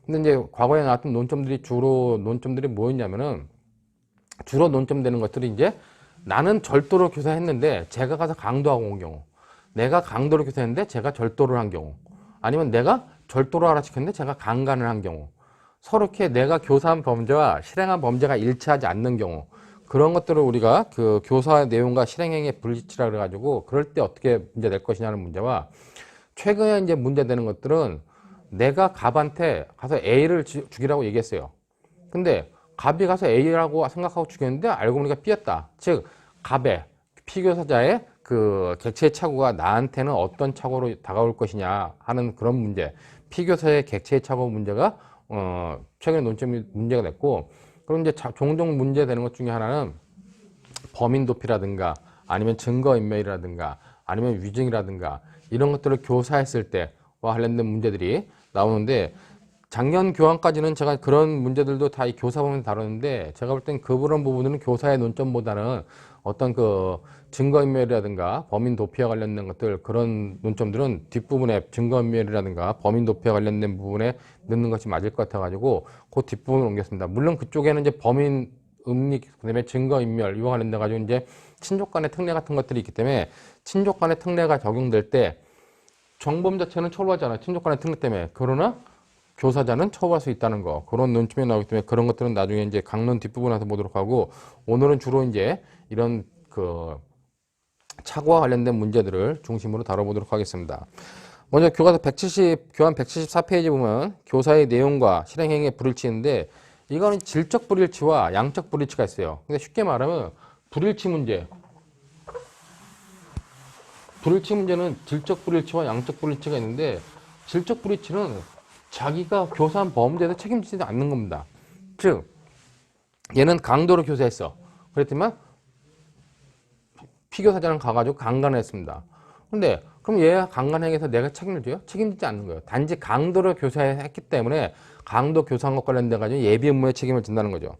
근데 이제 과거에 나왔던 논점들이 뭐였냐면은 주로 논점되는 것들이 이제 나는 절도로 교사했는데 제가 가서 강도하고 온 경우, 내가 강도로 교사했는데 제가 절도를 한 경우, 아니면 내가 절도를 하라 시켰는데 제가 강간을 한 경우, 서로 이렇게 내가 교사한 범죄와 실행한 범죄가 일치하지 않는 경우, 그런 것들을 우리가 그 교사의 내용과 실행행위의 불일치라 그래가지고 그럴 때 어떻게 문제 될 것이냐는 문제와, 최근에 이제 문제되는 것들은 내가 갑한테 가서 A를 죽이라고 얘기했어요. 근데 갑이 가서 A라고 생각하고 죽였는데 알고 보니까 B였다. 즉 갑의 피교사자의 그 객체의 착오가 나한테는 어떤 착오로 다가올 것이냐 하는 그런 문제, 피교사의 객체의 착오 문제가 최근에 논점이 문제가 됐고, 그럼 이제 종종 문제되는 것 중에 하나는 범인 도피라든가 아니면 증거인멸이라든가 아니면 위증이라든가 이런 것들을 교사했을 때와 관련된 문제들이 나오는데, 작년 교환까지는 제가 그런 문제들도 다 이 교사 범위에서 다뤘는데, 제가 볼 땐 그런 부분은 교사의 논점보다는 어떤 그 증거인멸이라든가 범인 도피와 관련된 것들, 그런 논점들은 뒷부분에 증거인멸이라든가 범인 도피와 관련된 부분에 넣는 것이 맞을 것 같아가지고 그 뒷부분을 옮겼습니다. 물론 그쪽에는 이제 범인 음리, 그다음에 증거인멸 이와 관련돼 가지고 이제 친족 간의 특례 같은 것들이 있기 때문에 친족 간의 특례가 적용될 때 정범 자체는 처벌하지 않아요. 친족 간의 특례 때문에. 그러나 교사자는 처벌할 수 있다는 거, 그런 논점이 나오기 때문에 그런 것들은 나중에 이제 강론 뒷부분에서 보도록 하고, 오늘은 주로 이제 이런 그 착오와 관련된 문제들을 중심으로 다뤄보도록 하겠습니다. 먼저 교과서 교환 174페이지 보면 교사의 내용과 실행행위의 불일치인데, 이거는 질적 불일치와 양적 불일치가 있어요. 근데 쉽게 말하면 불일치 문제는 질적 불일치와 양적 불일치가 있는데, 질적 불일치는 자기가 교사한 범죄에서 책임지지 않는 겁니다. 즉 얘는 강도로 교사했어. 그랬지만 피교사자는 가가지고 강간을 했습니다. 근데 그럼 얘가 강간행위에서 내가 책임을 져요? 책임지지 않는 거예요. 단지 강도로 교사했기 때문에 강도 교사한 것 관련돼 가지고 예비 의무의 책임을 진다는 거죠.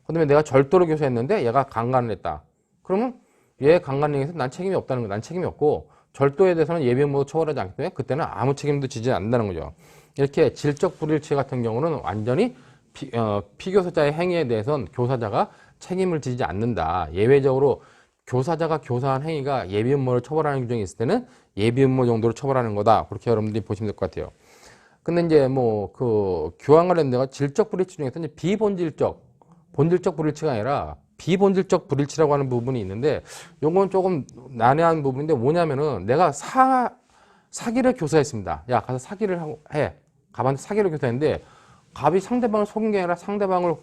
그다음에 내가 절도로 교사했는데 얘가 강간을 했다. 그러면 얘 강간행위에서 난 책임이 없다는 거야. 난 책임이 없고 절도에 대해서는 예비후무로 처벌하지 않기 때문에 그때는 아무 책임도 지지 않는다는 거죠. 이렇게 질적 불일치 같은 경우는 완전히 피교사자의 행위에 대해서는 교사자가 책임을 지지 않는다. 예외적으로 교사자가 교사한 행위가 예비음모를 처벌하는 규정이 있을 때는 예비음모 정도로 처벌하는 거다. 그렇게 여러분들이 보시면 될 것 같아요. 근데 이제 뭐 그 교환 관련 데가 질적 불일치 중에서 이제 본질적 불일치가 아니라 비본질적 불일치라고 하는 부분이 있는데 요건 조금 난해한 부분인데 뭐냐면은 내가 사기를 교사했습니다. 야, 가서 사기를 해. 갑한테 사기를 교사했는데 갑이 상대방을 속인 게 아니라 상대방을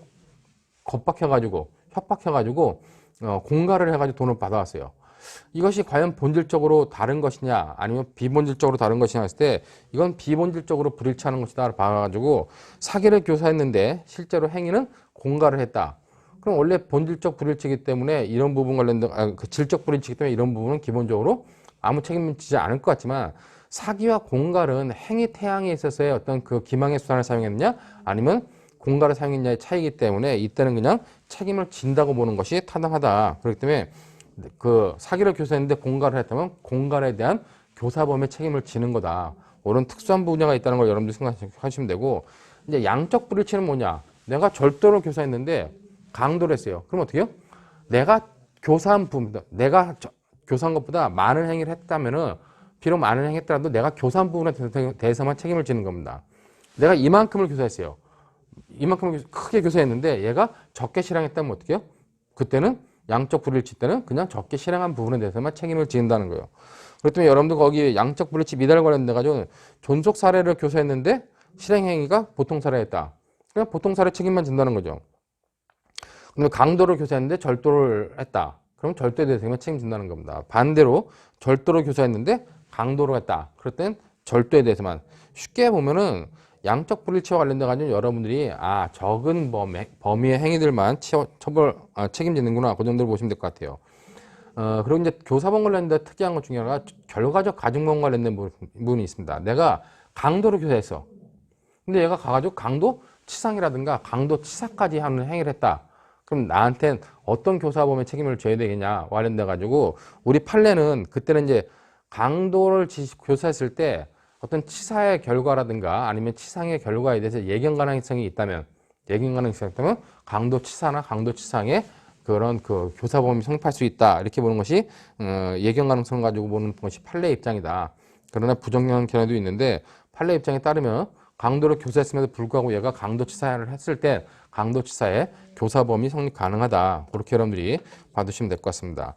겁박해가지고 협박해가지고 공갈을 해가지고 돈을 받아왔어요. 이것이 과연 본질적으로 다른 것이냐 아니면 비본질적으로 다른 것이냐 했을 때 이건 비본질적으로 불일치하는 것이다 봐가지고 사기를 교사했는데 실제로 행위는 공갈을 했다. 그럼 원래 본질적 불일치이기 때문에 이런 부분 관련된 그 질적 불일치이기 때문에 이런 부분은 기본적으로 아무 책임을 지지 않을 것 같지만 사기와 공갈은 행위 태양에 있어서의 어떤 그 기망의 수단을 사용했느냐 아니면 공갈을 사용했냐의 차이기 때문에 이때는 그냥 책임을 진다고 보는 것이 타당하다. 그렇기 때문에 그 사기를 교사했는데 공갈을 했다면 공갈에 대한 교사범의 책임을 지는 거다. 이런 특수한 분야가 있다는 걸 여러분들 생각하시면 되고 이제 양적 불일치는 뭐냐? 내가 절도를 교사했는데 강도를 했어요. 그럼 어떻게 해요? 내가 교사한 부분, 내가 교사한 것보다 많은 행위를 했다면은 비록 많은 행위 했더라도 내가 교사한 부분에 대해서만 책임을 지는 겁니다. 내가 이만큼을 교사했어요. 이만큼을 크게 교사했는데 얘가 적게 실행했다면 어떻게 해요? 그때는 양적 불일치 때는 그냥 적게 실행한 부분에 대해서만 책임을 지는다는 거예요. 그렇기 때문에 여러분들 거기 양적 불일치 미달 관련돼 가지고 존속 사례를 교사했는데 실행 행위가 보통 사례였다. 그냥 보통 사례 책임만 진다는 거죠. 그럼 강도를 교사했는데 절도를 했다. 그럼 절도에 대해서만 책임진다는 겁니다. 반대로 절도를 교사했는데 강도를 했다. 그럴 땐 절도에 대해서만. 쉽게 보면은 양적 불일치와 관련돼 가지고 여러분들이 적은 범위의 행위들만 책임지는구나. 그 정도로 보시면 될 것 같아요. 그리고 이제 교사범 관련된 특이한 것 중에 하나가 결과적 가중범 관련된 부분이 있습니다. 내가 강도를 교사했어. 근데 얘가 가가지고 강도 치상이라든가 강도 치사까지 하는 행위를 했다. 그럼 나한텐 어떤 교사범의 책임을 져야 되겠냐 관련돼 가지고 우리 판례는 그때는 이제 강도를 교사했을 때 어떤 치사의 결과라든가 아니면 치상의 결과에 대해서 예견 가능성이 있다면 강도 치사나 강도 치상의 그런 그 교사범위 성립할 수 있다 이렇게 보는 것이 예견 가능성 가지고 보는 것이 판례 입장이다. 그러나 부정적인 견해도 있는데 판례 입장에 따르면 강도를 교사했음에도 불구하고 얘가 강도 치사를 했을 때 강도 치사의 교사범위 성립 가능하다. 그렇게 여러분들이 봐두시면 될 것 같습니다.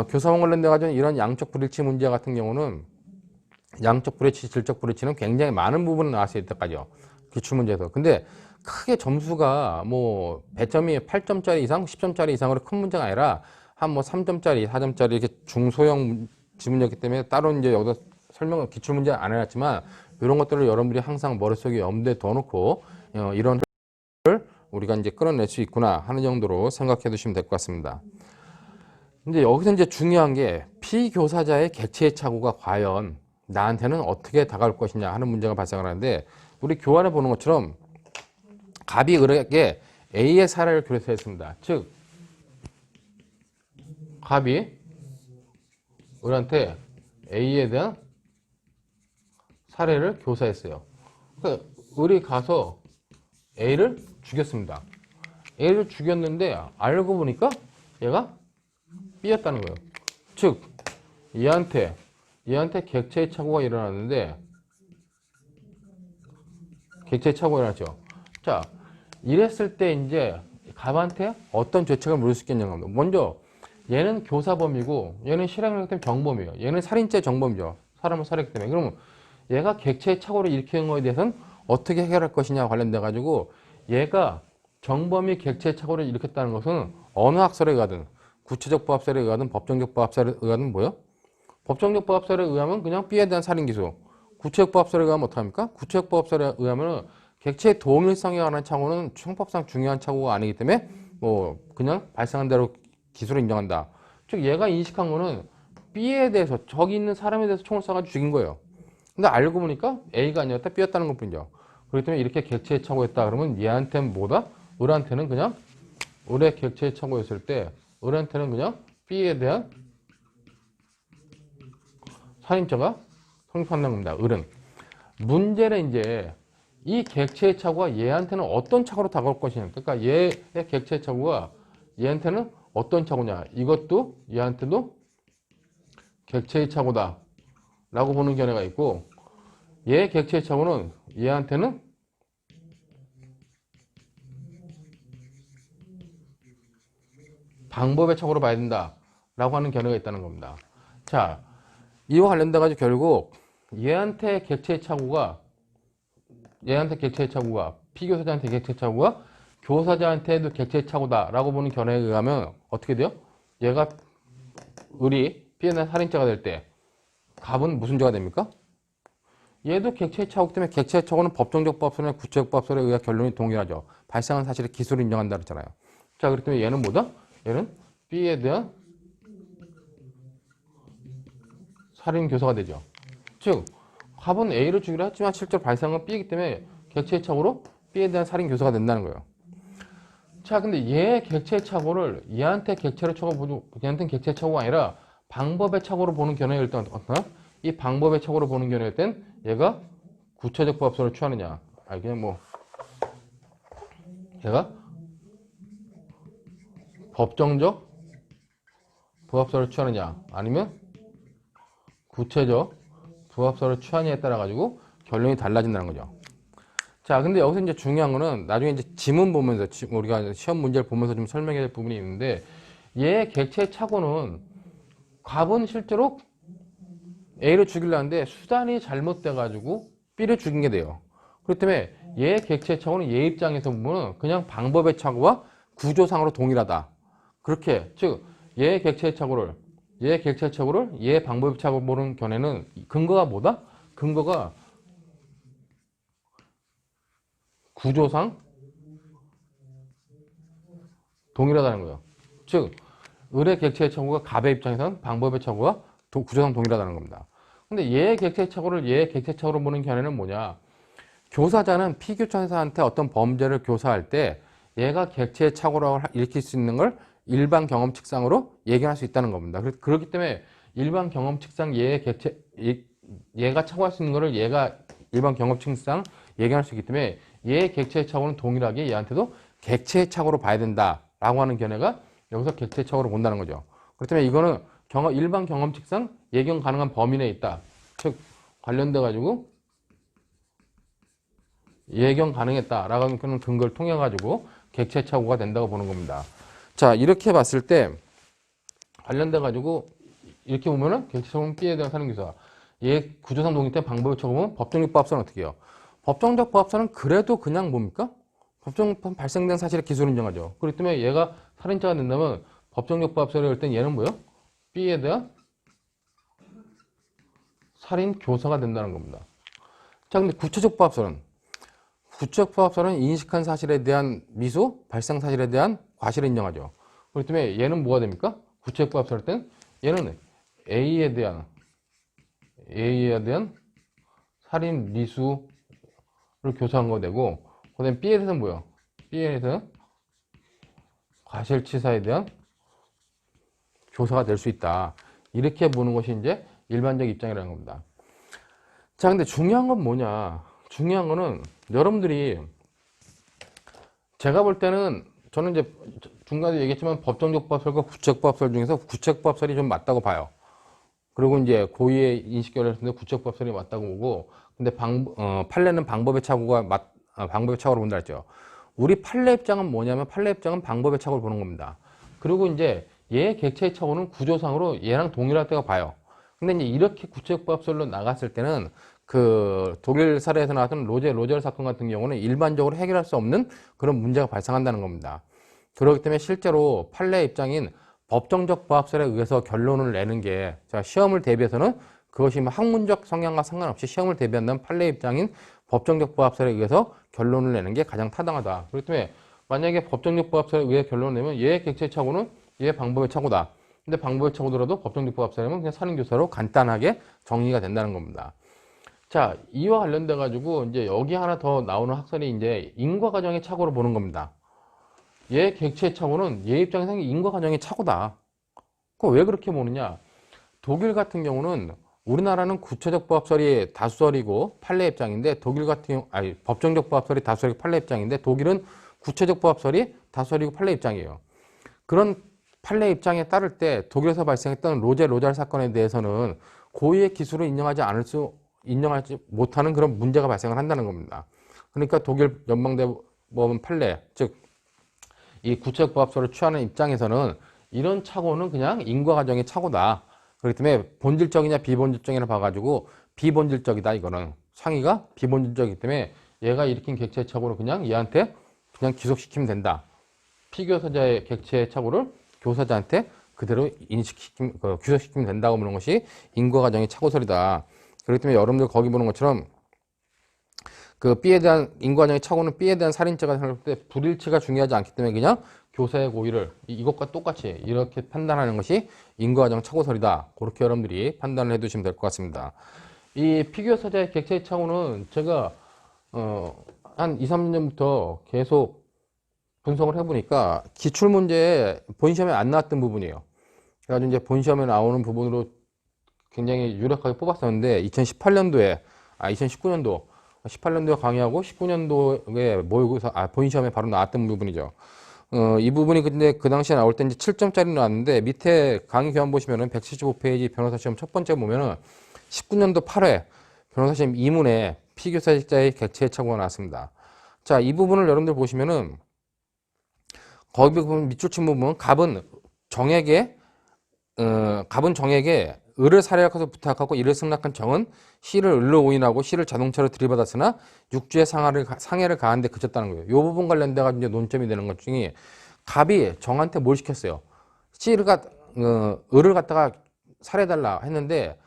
교사범 관련돼 가지고 이런 양적 불일치 문제 같은 경우는 양적 불일치, 질적 불일치는 굉장히 많은 부분을 나왔어요. 이때까지요. 기출문제에서. 근데 크게 점수가 뭐 배점이 8점짜리 이상, 10점짜리 이상으로 큰 문제가 아니라 한 뭐 3점짜리, 4점짜리 이렇게 중소형 지문이었기 때문에 따로 이제 여기서 설명을 기출문제 안 해놨지만 이런 것들을 여러분들이 항상 머릿속에 염두에 둬놓고 이런 걸 우리가 이제 끌어낼 수 있구나 하는 정도로 생각해 두시면 될 것 같습니다. 근데 여기서 이제 중요한 게 피교사자의 객체의 착오가 과연 나한테는 어떻게 다가올 것이냐 하는 문제가 발생을 하는데 우리 교환해 보는 것처럼 갑이 을에게 A의 사례를 교사했습니다. 즉 갑이 을한테 A에 대한 사례를 교사했어요. 그러니까 을이 가서 A를 죽였습니다. A를 죽였는데 알고 보니까 얘가 B였다는 거예요. 즉 얘한테 객체의 착오가 일어났는데 객체의 착오가 일어났죠. 자, 이랬을 때 이제 갑한테 어떤 죄책을 물을 수 있겠냐는 겁니다. 먼저 얘는 교사범이고 얘는 실행하기 때문에 정범이에요. 얘는 살인죄 정범이죠. 사람을 살해했기 때문에. 그러면 얘가 객체의 착오를 일으키는 것에 대해서는 어떻게 해결할 것이냐 관련돼 가지고 얘가 정범이 객체의 착오를 일으켰다는 것은 어느 학설에 의하든 구체적 부합설에 의하든 법정적 부합설에 의하든 뭐요? 법정적 부합설에 의하면 그냥 B에 대한 살인기소. 구체적 부합설에 의하면 어떡합니까? 구체적 부합설에 의하면 객체의 동일성에 관한 착오는 형법상 중요한 착오가 아니기 때문에 뭐 그냥 발생한 대로 기소를 인정한다. 즉 얘가 인식한 거는 B에 대해서 저기 있는 사람에 대해서 총을 쏴가지고 죽인 거예요. 근데 알고 보니까 A가 아니었다 B였다는 것 뿐이죠. 그렇기 때문에 이렇게 객체의 착오였다 그러면 얘한테는 뭐다? 을한테는 그냥 을의 객체의 착오였을 때 을한테는 그냥 B에 대한 살인죄가 성립한다는 겁니다. 을은. 문제는 이제 이 객체의 착오가 얘한테는 어떤 착오로 다가올 것이냐. 그러니까 얘의 객체의 착오가 얘한테는 어떤 착오냐. 이것도 얘한테도 객체의 착오다 라고 보는 견해가 있고, 얘의 객체의 착오는 얘한테는 방법의 착오로 봐야 된다 라고 하는 견해가 있다는 겁니다. 자, 이와 관련돼 가지고 결국 얘한테 객체의 착오가 피교사자한테 객체의 착오가 교사자한테도 객체의 착오다 라고 보는 견해에 의하면 어떻게 돼요? 얘가 을이 B에 대한 살인죄가 될 때 갑은 무슨 죄가 됩니까? 얘도 객체의 착오기 때문에 객체의 착오는 법정적 법설이나 구체적 법설에 의해 결론이 동일하죠. 발생한 사실의 기술을 인정한다 그랬잖아요. 자, 그렇기 때문에 얘는 뭐다? 얘는 B에 대한 살인 교사가 되죠. 즉, 갑은 A를 죽이려 했지만 실제로 발생한 건 B이기 때문에 객체의 착오로 B에 대한 살인 교사가 된다는 거예요. 자, 근데 얘의 객체의 착오를 얘한테는 객체의 착오가 아니라 방법의 착오로 보는 견해일 일단 어떠나? 이 방법의 착오로 보는 견해일 땐 얘가 구체적 부합설을 취하느냐? 그냥 뭐 얘가 법정적 부합설을 취하느냐? 아니면 구체적 부합설을 취하느냐에 따라 가지고 결론이 달라진다는 거죠. 자, 근데 여기서 이제 중요한 거는 나중에 이제 지문 보면서 우리가 시험 문제를 보면서 좀 설명해야 될 부분이 있는데, 얘의 객체의 착오는 갑은 실제로 A를 죽이려 하는데 수단이 잘못돼 가지고 B를 죽인 게 돼요. 그렇기 때문에 얘의 객체의 착오는 얘 입장에서 보면 그냥 방법의 착오와 구조상으로 동일하다. 그렇게, 즉 얘의 객체의 착오를 얘의 방법의 착오로 보는 견해는 근거가 뭐다? 근거가 구조상 동일하다는 거예요. 즉, 을의 객체의 착오가 갑의 입장에서는 방법의 착오와 구조상 동일하다는 겁니다. 근데 얘의 객체의 착오로 보는 견해는 뭐냐? 교사자는 피교사한테 어떤 범죄를 교사할 때 얘가 객체의 착오라고 일으킬 수 있는 걸 일반 경험칙상으로 예견할 수 있다는 겁니다. 그렇기 때문에 일반 경험칙상 얘가 착오할 수 있는 거를 얘가 일반 경험칙상 예견할 수 있기 때문에 얘의 객체의 착오는 동일하게 얘한테도 객체의 착오로 봐야 된다라고 하는 견해가 여기서 객체의 착오로 본다는 거죠. 그렇기 때문에 이거는 일반 경험칙상 예견 가능한 범위 내에 있다. 즉 관련돼 가지고 예견 가능했다라고 하는 근거를 통해 가지고 객체의 착오가 된다고 보는 겁니다. 자, 이렇게 봤을 때 관련돼 가지고 이렇게 보면은 객체의 착오는 B에 대한 살인교사, 얘 구조상 동일 때 방법의 착오는 법정적 부합설은 어떻게 해요? 법정적 부합설은 그래도 그냥 뭡니까? 발생된 사실의 기술을 인정하죠. 그렇기 때문에 얘가 살인자가 된다면 법정적 부합설이 할 땐 얘는 뭐예요? B에 대한 살인 교사가 된다는 겁니다. 자, 근데 구체적 부합설은 인식한 사실에 대한 미수, 발생 사실에 대한 과실을 인정하죠. 그렇기 때문에 얘는 뭐가 됩니까? 구체적 부합설할 땐 얘는 A에 대한 살인 미수를 교사한 거 되고, 그 다음에 B에 대해서는 뭐예요? B에 대해서는 과실치사에 대한 교사가 될 수 있다. 이렇게 보는 것이 이제 일반적 입장이라는 겁니다. 자, 근데 중요한 건 뭐냐? 중요한 거는 여러분들이 제가 볼 때는 저는 이제 중간에 얘기했지만 법정적 부합설과 구체적 부합설 중에서 구체적 부합설이 좀 맞다고 봐요. 그리고 이제 고의의 인식결례였는데 구체적 부합설이 맞다고 보고, 근데 판례는 방법의 착오로 본다 했죠. 우리 판례 입장은 뭐냐면 판례 입장은 방법의 착오를 보는 겁니다. 그리고 이제 얘의 객체의 착오는 구조상으로 얘랑 동일할 때가 봐요. 근데 이제 이렇게 구체적 부합설로 나갔을 때는 그 독일 사례에서 나왔던 로젤 사건 같은 경우는 일반적으로 해결할 수 없는 그런 문제가 발생한다는 겁니다. 그렇기 때문에 실제로 판례 입장인 법정적 부합설에 의해서 결론을 내는 게, 자, 시험을 대비해서는 그것이 뭐 학문적 성향과 상관없이 시험을 대비한다면 판례 입장인 법정적 부합설에 의해서 결론을 내는 게 가장 타당하다. 그렇기 때문에 만약에 법정적 부합설에 의해 결론을 내면 얘의 객체의 착오는 얘의 방법의 착오다. 근데 방법의 착오더라도 법정적 부합설이면 그냥 살인교사로 간단하게 정리가 된다는 겁니다. 자, 이와 관련돼 가지고 이제 여기 하나 더 나오는 학설이 이제 인과과정의 착오로 보는 겁니다. 얘 객체의 착오는 얘 입장에서는 인과과정의 착오다. 그 왜 그렇게 보느냐? 독일 같은 경우는 우리나라는 구체적 부합설이 다수설이고 판례 입장인데 독일 같은 경우 법정적 부합설이 다수설이고 판례 입장인데 독일은 구체적 부합설이 다수설이고 판례 입장이에요. 그런 판례 입장에 따를 때 독일에서 발생했던 로잘 사건에 대해서는 고의의 기술을 인정하지 못하는 그런 문제가 발생을 한다는 겁니다. 그러니까 독일 연방대법원 판례, 즉 이 구체적 부합설을 취하는 입장에서는 이런 착오는 그냥 인과과정의 착오다. 그렇기 때문에 본질적이냐 비본질적이냐 봐가지고 비본질적이다. 이거는 상위가 비본질적이기 때문에 얘가 일으킨 객체의 착오를 그냥 얘한테 그냥 기속시키면 된다. 피교사자의 객체의 착오를 교사자한테 그대로 귀속시키면 된다고 보는 것이 인과과정의 착오설이다. 그렇기 때문에 여러분들 거기 보는 것처럼 그 B에 대한 인과과정의 착오는 B에 대한 살인죄가 생각할 때 불일치가 중요하지 않기 때문에 그냥 교사의 고의를 이것과 똑같이 이렇게 판단하는 것이 인과과정 착오설이다. 그렇게 여러분들이 판단을 해두시면 될 것 같습니다. 이 피교사자의 객체의 착오는 제가 한 2, 3년 전부터 계속 분석을 해보니까 기출문제에 본시험에 안 나왔던 부분이에요. 그래가지고 이제 본시험에 나오는 부분으로 굉장히 유력하게 뽑았었는데 2018년도에 18년도에 강의하고 19년도에 모의고사 본시험에 바로 나왔던 부분이죠. 이 부분이 근데 그 당시에 나올 때 이제 7점짜리 나왔는데 밑에 강의 교환 보시면은 175페이지 변호사 시험 첫 번째 보면은 19년도 8회 변호사 시험 2문에 피교사자의 객체의 착오가 나왔습니다. 자, 이 부분을 여러분들 보시면은 거기 보면 밑줄 친 부분 갑은 정에게 을을 살해하고서 부탁하고 이를 승낙한 정은 시를 을로 오인하고 시를 자동차로 들이받았으나 육주의 상해를 가한 데 그쳤다는 거예요. 이 부분 관련돼 가지고 이제 논점이 되는 것 중에 갑이 정한테 뭘 시켰어요? 을을 갖다가 살해해달라 했는데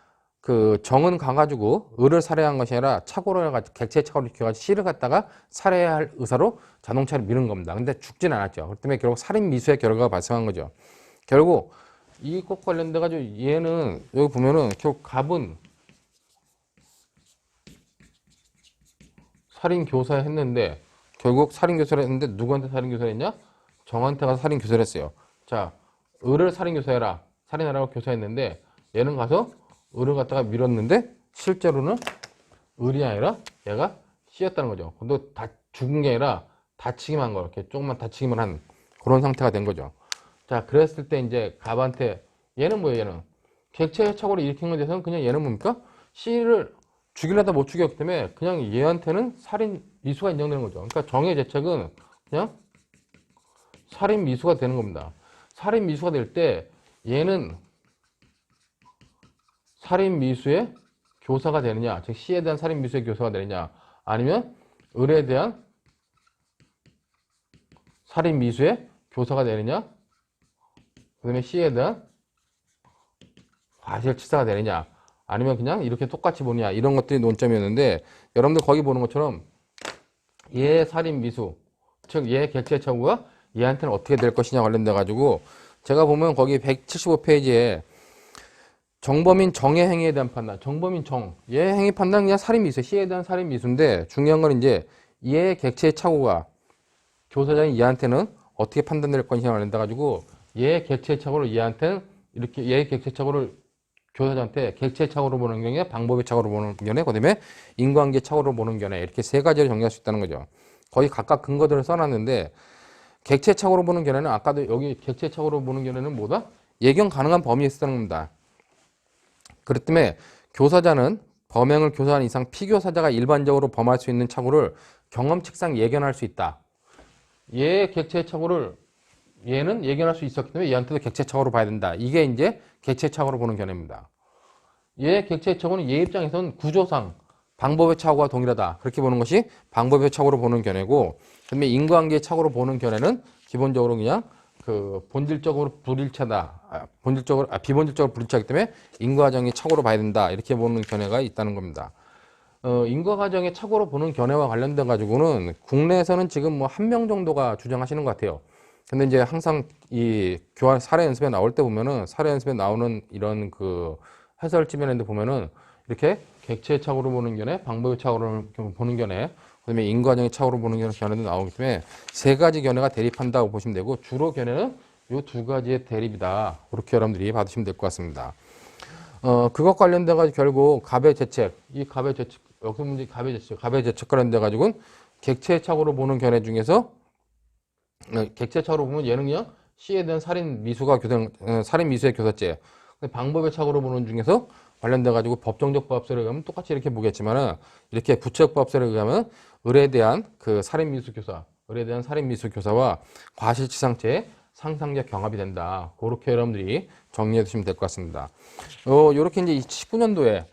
그 정은 가가지고 을을 살해한 것이 아니라 착오로 해가지고 객체의 착오를 시켜가지고 시를 갖다가 살해할 의사로 자동차를 미는 겁니다. 근데 죽진 않았죠. 그렇기 때문에 결국 살인 미수의 결과가 발생한 거죠. 결국 이것 관련돼 가지고 얘는 여기 보면은 결국 갑은 살인 교사를 했는데 결국 살인 교사를 했는데 누구한테 살인 교사를 했냐? 정한테 가서 살인 교사를 했어요. 자, 을을 살인 교사해라. 살인하라고 교사했는데 얘는 가서 을을 갖다가 밀었는데 실제로는 을이 아니라 얘가 씨였다는 거죠. 근데 죽은 게 아니라 다치기만 한 거, 이렇게 조금만 다치기만 한 그런 상태가 된 거죠. 자, 그랬을 때 이제 갑한테 얘는 뭐예요? 얘는 객체의 착오를 일으킨 것에 대해서는 그냥 얘는 뭡니까? 씨를 죽이려다 못 죽였기 때문에 그냥 얘한테는 살인 미수가 인정되는 거죠. 그러니까 정의 죄책은 그냥 살인 미수가 되는 겁니다. 살인 미수가 될 때 얘는 살인 미수의 교사가 되느냐, 즉 C에 대한 살인 미수의 교사가 되느냐, 아니면 을에 대한 살인 미수의 교사가 되느냐, 그 다음에 C에 대한 과실치사가 되느냐, 아니면 그냥 이렇게 똑같이 보느냐, 이런 것들이 논점이었는데 여러분들 거기 보는 것처럼 얘의 살인 미수, 즉 얘의 객체 처우가 얘한테는 어떻게 될 것이냐 관련돼 가지고 제가 보면 거기 175페이지에 정범인 정의 행위에 대한 판단, 정범인 정, 얘의 행위 판단 그냥 살인 미수, C에 대한 살인 미수인데 중요한 건 이제 얘의 객체의 착오가 교사자인 얘한테는 어떻게 판단될 것이냐 관련돼 가지고 얘의 객체의 착오를 얘한테는 이렇게 얘의 객체의 착오를 교사자한테 객체의 착오로 보는 경우에 방법의 착오로 보는 견해, 그다음에 인과관계 착오로 보는 견해, 이렇게 세 가지를 정리할 수 있다는 거죠. 거의 각각 근거들을 써놨는데 객체 착오로 보는 견해는 아까도 여기 객체 착오로 보는 견해는 뭐다? 예견 가능한 범위에 있다는 겁니다. 그렇기 때문에 교사자는 범행을 교사한 이상 피교사자가 일반적으로 범할 수 있는 착오를 경험칙상 예견할 수 있다. 얘의 객체 착오를 얘는 예견할 수 있었기 때문에 얘한테도 객체 착오로 봐야 된다. 이게 이제 객체 착오로 보는 견해입니다. 얘의 객체 착오는 얘 입장에서는 구조상 방법의 착오와 동일하다. 그렇게 보는 것이 방법의 착오로 보는 견해고, 그다음에 인과관계의 착오로 보는 견해는 기본적으로 그냥 그 본질적으로 불일치하다. 비본질적으로 불일치하기 때문에 인과과정의 착오로 봐야 된다. 이렇게 보는 견해가 있다는 겁니다. 인과과정의 착오로 보는 견해와 관련된 가지고는 국내에서는 지금 뭐 1명 정도가 주장하시는 것 같아요. 근데 이제 항상 이 교환 사례 연습에 나올 때 보면은 사례 연습에 나오는 이런 그 해설 지면에 보면은 이렇게 객체의 착오로 보는 견해, 방법의 착오로 보는 견해, 그다음에 인과과정의 착오로 보는 견해도 나오기 때문에 세 가지 견해가 대립한다고 보시면 되고 주로 견해는 요 두 가지의 대립이다. 그렇게 여러분들이 받으시면 될 것 같습니다. 그것 관련돼 가지고 결국 갑의 재책, 이 갑의 재책, 여기서 문제 갑의 재책 관련돼 가지고는 객체착오로 보는 견해 중에서 객체착오로 보면 얘는 그냥 C에 대한 살인 미수의 교사죄. 방법의 착오로 보는 중에서 관련돼 가지고 법정적 부합설에 의하면 똑같이 이렇게 보겠지만은 이렇게 부채적 부합설에 의하면 을에 대한 그 살인 미수 교사, 을에 대한 살인 미수 교사와 과실치상죄의 상상적 경합이 된다. 그렇게 여러분들이 정리해 두시면 될 것 같습니다. 요렇게 이제 19년도에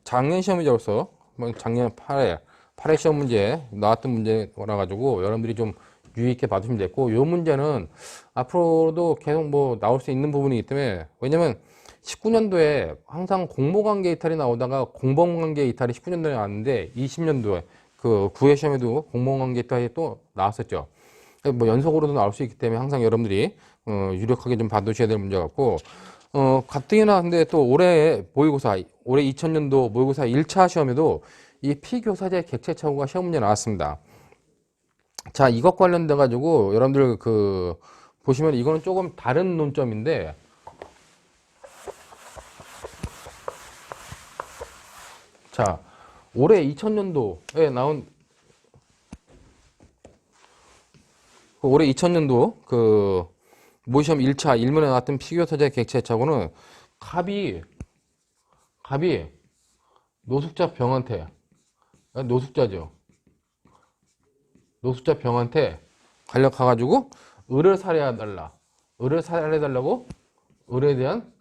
작년 시험이죠서 작년 8회 시험 문제 나왔던 문제라 가지고 여러분들이 좀 유의 있게 봐주시면 됐고, 요 문제는 앞으로도 계속 뭐 나올 수 있는 부분이기 때문에, 왜냐면 19년도에 항상 공모관계 이탈이 나오다가 공범관계 이탈이 19년도에 나왔는데 20년도에 그 9회 시험에도 공모관계 이탈이 또 나왔었죠. 뭐 연속으로도 나올 수 있기 때문에 항상 여러분들이 유력하게 좀 봐두셔야 될 문제 같고, 가뜩이나 근데 또 올해 모의고사, 올해 2000년도 모의고사 1차 시험에도 이 피교사제 객체착오가 시험 문제 나왔습니다. 자, 이것 관련돼 가지고 여러분들 보시면 이거는 조금 다른 논점인데, 자, 올해 2000년도에 나온 올해 2000년도 모의시험 1차 1문에 나왔던 피교사제 객체착오는 갑이 노숙자 병한테, 노숙자죠. 노숙자 병한테 가가지고 을을 살해해달라. 을을 살해해달라고 을에 대한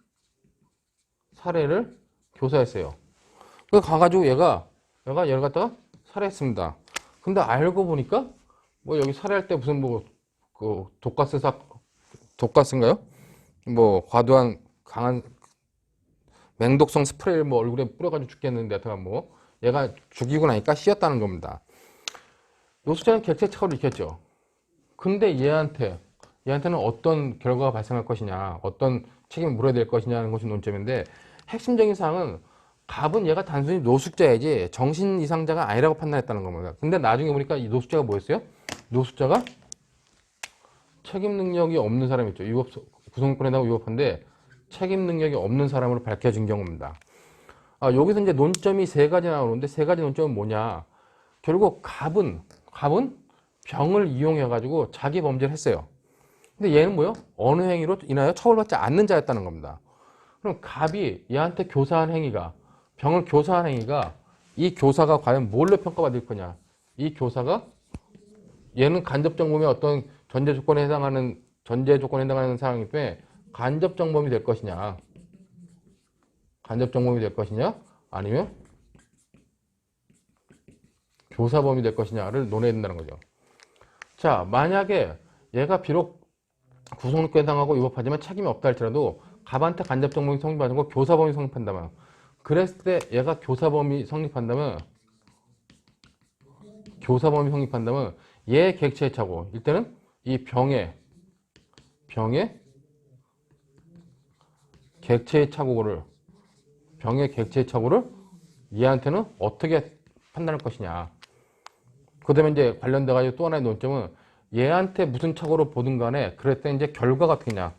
살해를 교사했어요. 그래서 가가지고 얘가 얘를 갖다가 살해했습니다. 근데 알고 보니까 뭐 여기 살해할 때 무슨 독가스인가요? 뭐 과도한 강한 맹독성 스프레이를 뭐 얼굴에 뿌려가지고 죽겠는데 하여튼 뭐 얘가 죽이고 나니까 씌었다는 겁니다. 노숙자는 객체착오를 일으켰죠. 근데 얘한테는 어떤 결과가 발생할 것이냐, 어떤 책임을 물어야 될 것이냐는 것이 논점인데, 핵심적인 사항은 갑은 얘가 단순히 노숙자이지 정신 이상자가 아니라고 판단했다는 겁니다. 근데 나중에 보니까 이 노숙자가 뭐였어요? 노숙자가 책임 능력이 없는 사람이죠. 구성권에다가 위법한데 책임 능력이 없는 사람으로 밝혀진 경우입니다. 여기서 이제 논점이 세 가지 나오는데, 세 가지 논점은 뭐냐? 결국 갑은 병을 이용해 가지고 자기 범죄를 했어요. 근데 얘는 뭐요? 어느 행위로 인하여 처벌받지 않는 자였다는 겁니다. 그럼 갑이 얘한테 교사한 행위가, 병을 교사한 행위가, 이 교사가 과연 뭘로 평가받을 거냐? 이 교사가 얘는 간접정범의 어떤 전제 조건에 해당하는 사항이기 때문에 간접정범이 될 것이냐, 아니면 교사범이 될 것이냐를 논해야 된다는 거죠. 자, 만약에 얘가 비록 구속력에 해당하고 위법하지만 책임이 없다 할지라도 갑한테 간접정범이 성립하고 교사범이 성립한다면, 그랬을 때 얘가 교사범이 성립한다면 얘 객체의 착오, 일단은 이 병의 객체의 착오를 얘한테는 어떻게 판단할 것이냐. 그 다음에 이제 관련돼가지고 또 하나의 논점은 얘한테 무슨 착오를 보든 간에 그럴 때 이제 결과가 어떻게냐.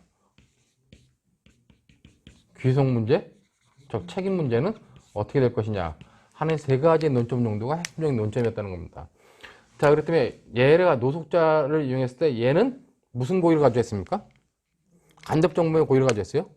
귀속 문제, 즉 책임 문제는 어떻게 될 것이냐 하는 세 가지의 논점 정도가 핵심적인 논점이었다는 겁니다. 자, 그렇기 때문에 얘가 노숙자를 이용했을 때 얘는 무슨 고의를 가지고 했습니까? 간접정범의 고의를 가지고 했어요?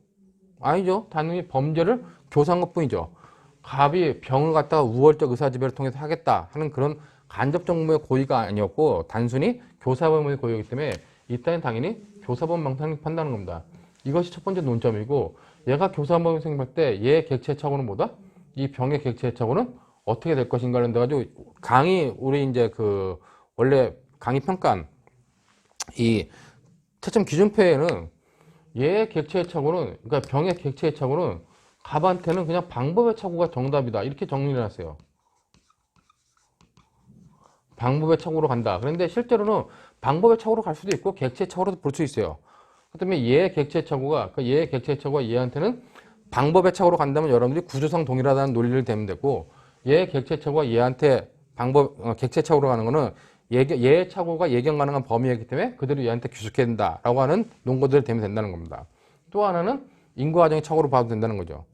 아니죠. 단순히 범죄를 교사한 것 뿐이죠. 갑이 병을 갖다가 우월적 의사지배를 통해서 하겠다 하는 그런 간접정범의 고의가 아니었고 단순히 교사범의 고의이기 때문에 이때는 당연히 교사범 성립한다는 겁니다. 이것이 첫 번째 논점이고, 얘가 교사범이 성립할 때 얘 객체의 착오는 뭐다? 이 병의 객체의 착오는 어떻게 될 것인가를 가지고 우리 이제 원래 강의 평가한 이 채점 기준표에는 얘의 객체의 착오는, 그러니까 병의 객체의 착오는 갑한테는 그냥 방법의 착오가 정답이다, 이렇게 정리를 해놨어요. 방법의 착오로 간다. 그런데 실제로는 방법의 착오로 갈 수도 있고 객체의 착오로도 볼 수 있어요. 그렇다면 얘의 객체의 착오가 얘한테는 방법의 착오로 간다면 여러분들이 구조상 동일하다는 논리를 대면 되고, 얘의 객체의 착오가 얘한테 객체의 착오로 가는 거는 얘의 착오가 예견 가능한 범위이기 때문에 그대로 얘한테 규속해야 된다라고 하는 논거들을 대면 된다는 겁니다. 또 하나는 인과과정의 착오로 봐도 된다는 거죠.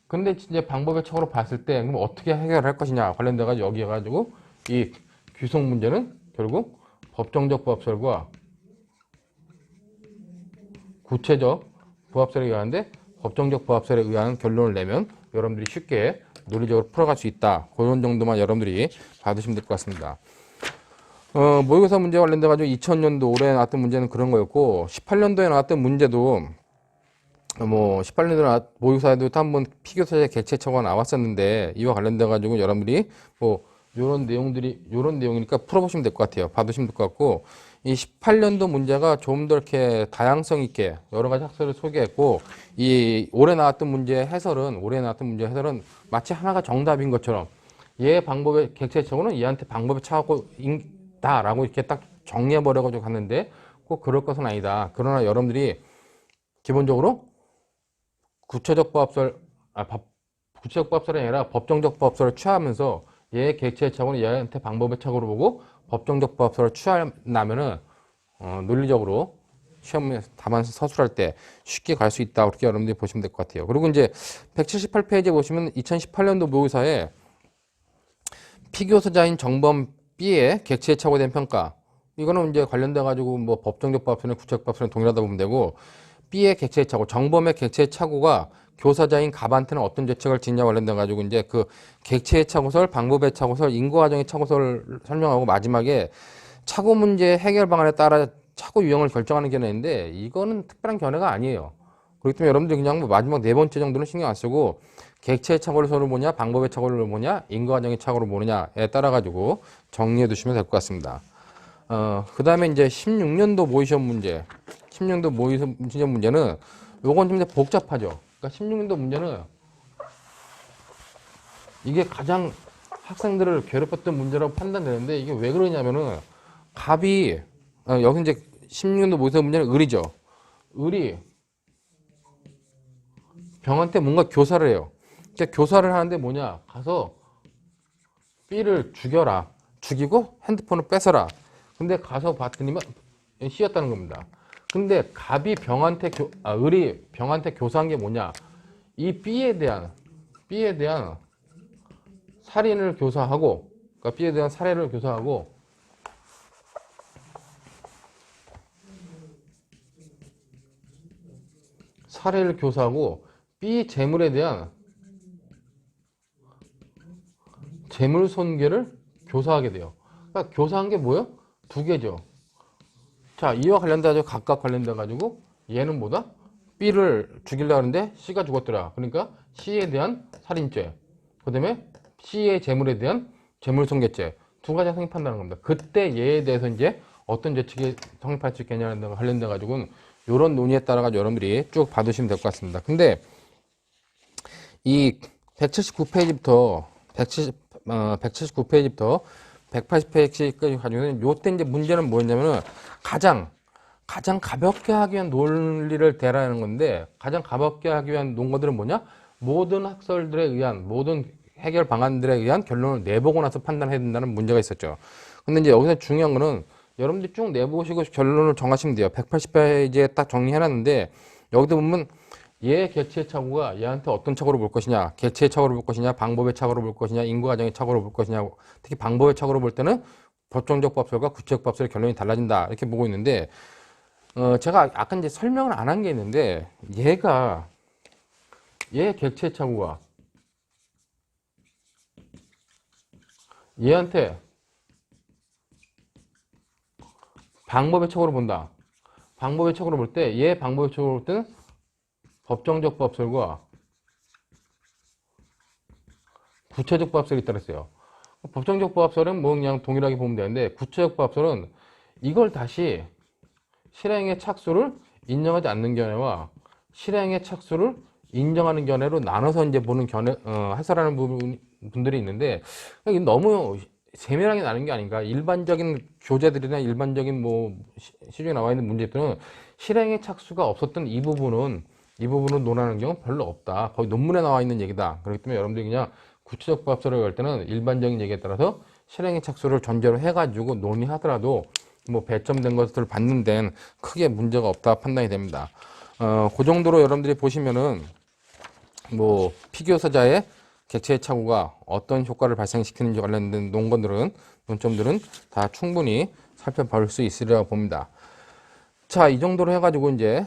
근데 이제 방법의 착오로 봤을 때 그럼 어떻게 해결할 것이냐 관련돼 가지고 여기 해가지고 이 규속 문제는 결국 법정적 부합설과 구체적 부합설에 의한데 법정적 부합설에 의한 결론을 내면 여러분들이 쉽게 논리적으로 풀어갈 수 있다. 그런 정도만 여러분들이 받으시면 될 것 같습니다. 모의고사 문제 관련돼 가지고 2000년도 올해 나왔던 문제는 그런 거였고 18년도에 나왔던 문제도 뭐 18년도 모의고사에도 한번 피교사제 개최 처가 나왔었는데 이와 관련돼 가지고 여러분들이 뭐 요런 내용이니까 풀어보시면 될 것 같아요. 받으시면 될 것 같고 이 18년도 문제가 좀 더 이렇게 다양성 있게 여러 가지 학설을 소개했고 이 올해 나왔던 문제 해설은 마치 하나가 정답인 것처럼 얘 방법의 객체적으로는 얘한테 방법의 차고 있다라고 이렇게 딱 정리해 버려 가지고 갔는데 꼭 그럴 것은 아니다. 그러나 여러분들이 기본적으로 구체적 부합설이 아니라 법정적 부합설을 취하면서 얘의 객체의 착오는 얘한테 방법의 착오로 보고 법정적 부합설을 취하려면은 논리적으로 시험에 답안 서술할 때 쉽게 갈 수 있다. 그렇게 여러분들이 보시면 될 것 같아요. 그리고 이제 178페이지에 보시면 2018년도 모의고사에 피교사자인 정범 B의 객체에 착오된 평가. 이거는 이제 관련돼 가지고 뭐 법정적 부합설이나 구체적 부합설은 동일하다 보면 되고 B의 객체의 착오, 정범의 객체의 착오가 교사자인 갑한테는 어떤 죄책을 짓냐 관련돼 가지고 이제 그 객체의 착오설, 방법의 착오설, 인과과정의 착오설을 설명하고 마지막에 착오 문제 해결 방안에 따라 착오 유형을 결정하는 견해인데 이거는 특별한 견해가 아니에요. 그렇기 때문에 여러분들 그냥 뭐 마지막 네 번째 정도는 신경 안 쓰고 객체의 착오를 서로 보냐, 방법의 착오를 보냐, 인과과정의 착오를 보느냐에 따라 가지고 정리해 두시면 될 것 같습니다. 그 다음에 이제 16년도 모의시험 문제. 16년도 모의시험 문제는 요건 좀 복잡하죠. 그러니까 16년도 문제는 이게 가장 학생들을 괴롭혔던 문제라고 판단되는데 이게 왜 그러냐면은 갑이 여기 이제 16년도 모의시험 문제는 을이죠. 을이 병한테 뭔가 교사를 해요. 그러니까 교사를 하는데 뭐냐? 가서 B를 죽여라. 죽이고 핸드폰을 뺏어라. 근데 가서 봤더니만 C였다는 겁니다. 근데 갑이 을이 병한테 교사한 게 뭐냐? 이 B에 대한 살인을 교사하고, 그러니까 B에 대한 살해를 교사하고, B 재물에 대한 재물 손괴를 교사하게 돼요. 그러니까 교사한 게 뭐예요? 두 개죠. 자, 이와 관련돼가지고 각각 관련돼가지고 얘는 뭐다? B를 죽이려고 하는데 C가 죽었더라. 그러니까 C에 대한 살인죄. 그 다음에 C의 재물에 대한 재물손괴죄. 두 가지 성립한다는 겁니다. 그때 얘에 대해서 이제 어떤 죄책이 성립할 수 있겠냐는 데 관련돼가지고는 이런 논의에 따라가지고 여러분들이 쭉 봐두시면 될 것 같습니다. 근데 이 179페이지부터 180페이지까지 가지고는 요때 이제 문제는 뭐였냐면은 가장 가볍게 하기 위한 논리를 대라는 건데 가장 가볍게 하기 위한 논거들은 뭐냐? 모든 학설들에 의한 모든 해결 방안들에 의한 결론을 내보고 나서 판단해야 된다는 문제가 있었죠. 근데 이제 여기서 중요한 거는 여러분들이 쭉 내보시고 결론을 정하시면 돼요. 180페이지에 딱 정리해놨는데 여기도 보면 얘의 객체의 착오가 얘한테 어떤 착오를 볼 것이냐, 객체의 착오를 볼 것이냐, 방법의 착오를 볼 것이냐, 인과과정의 착오를 볼 것이냐. 특히 방법의 착오를 볼 때는 법정적 부합설과 구체적 부합설의 결론이 달라진다 이렇게 보고 있는데 제가 아까 이제 설명을 안 한 게 있는데 얘의 객체의 착오가 얘한테 방법의 착오를 본다. 방법의 착오를 볼 때 얘 방법의 착오를 볼 때는 법정적 부합설과 구체적 부합설이 있다 그랬어요. 법정적 부합설은 뭐 그냥 동일하게 보면 되는데 구체적 부합설은 이걸 다시 실행의 착수를 인정하지 않는 견해와 실행의 착수를 인정하는 견해로 나눠서 이제 보는 해설하는 분들이 있는데 이게 너무 세밀하게 나눈 게 아닌가. 일반적인 교재들이나 일반적인 뭐 시중에 나와 있는 문제들은 실행의 착수가 없었던 이 부분은 논하는 경우는 별로 없다. 거의 논문에 나와 있는 얘기다. 그렇기 때문에 여러분들이 그냥 구체적 부합설을 할 때는 일반적인 얘기에 따라서 실행의 착수를 전제로 해가지고 논의하더라도 뭐 배점된 것을 받는 데는 크게 문제가 없다 판단이 됩니다. 그 정도로 여러분들이 보시면은 뭐 피규어사자의 객체의 착오가 어떤 효과를 발생시키는지 관련된 논점들은 다 충분히 살펴볼 수 있으리라고 봅니다. 자, 이 정도로 해가지고 이제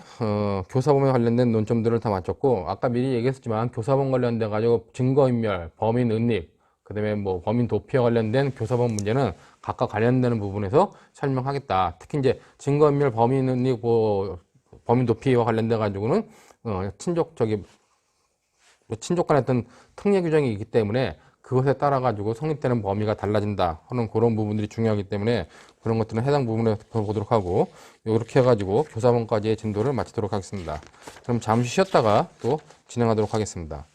교사범에 관련된 논점들을 다 마쳤고, 아까 미리 얘기했었지만 교사범 관련돼 가지고 증거인멸, 범인 은닉, 그다음에 뭐 범인 도피와 관련된 교사범 문제는 각각 관련되는 부분에서 설명하겠다. 특히 이제 증거인멸, 범인 은닉, 뭐 범인 도피와 관련돼 가지고는 친족 간의 어떤 특례 규정이 있기 때문에 그것에 따라 가지고 성립되는 범위가 달라진다 하는 그런 부분들이 중요하기 때문에 그런 것들은 해당 부분에 보도록 하고, 이렇게 해가지고 교사본까지의 진도를 마치도록 하겠습니다. 그럼 잠시 쉬었다가 또 진행하도록 하겠습니다.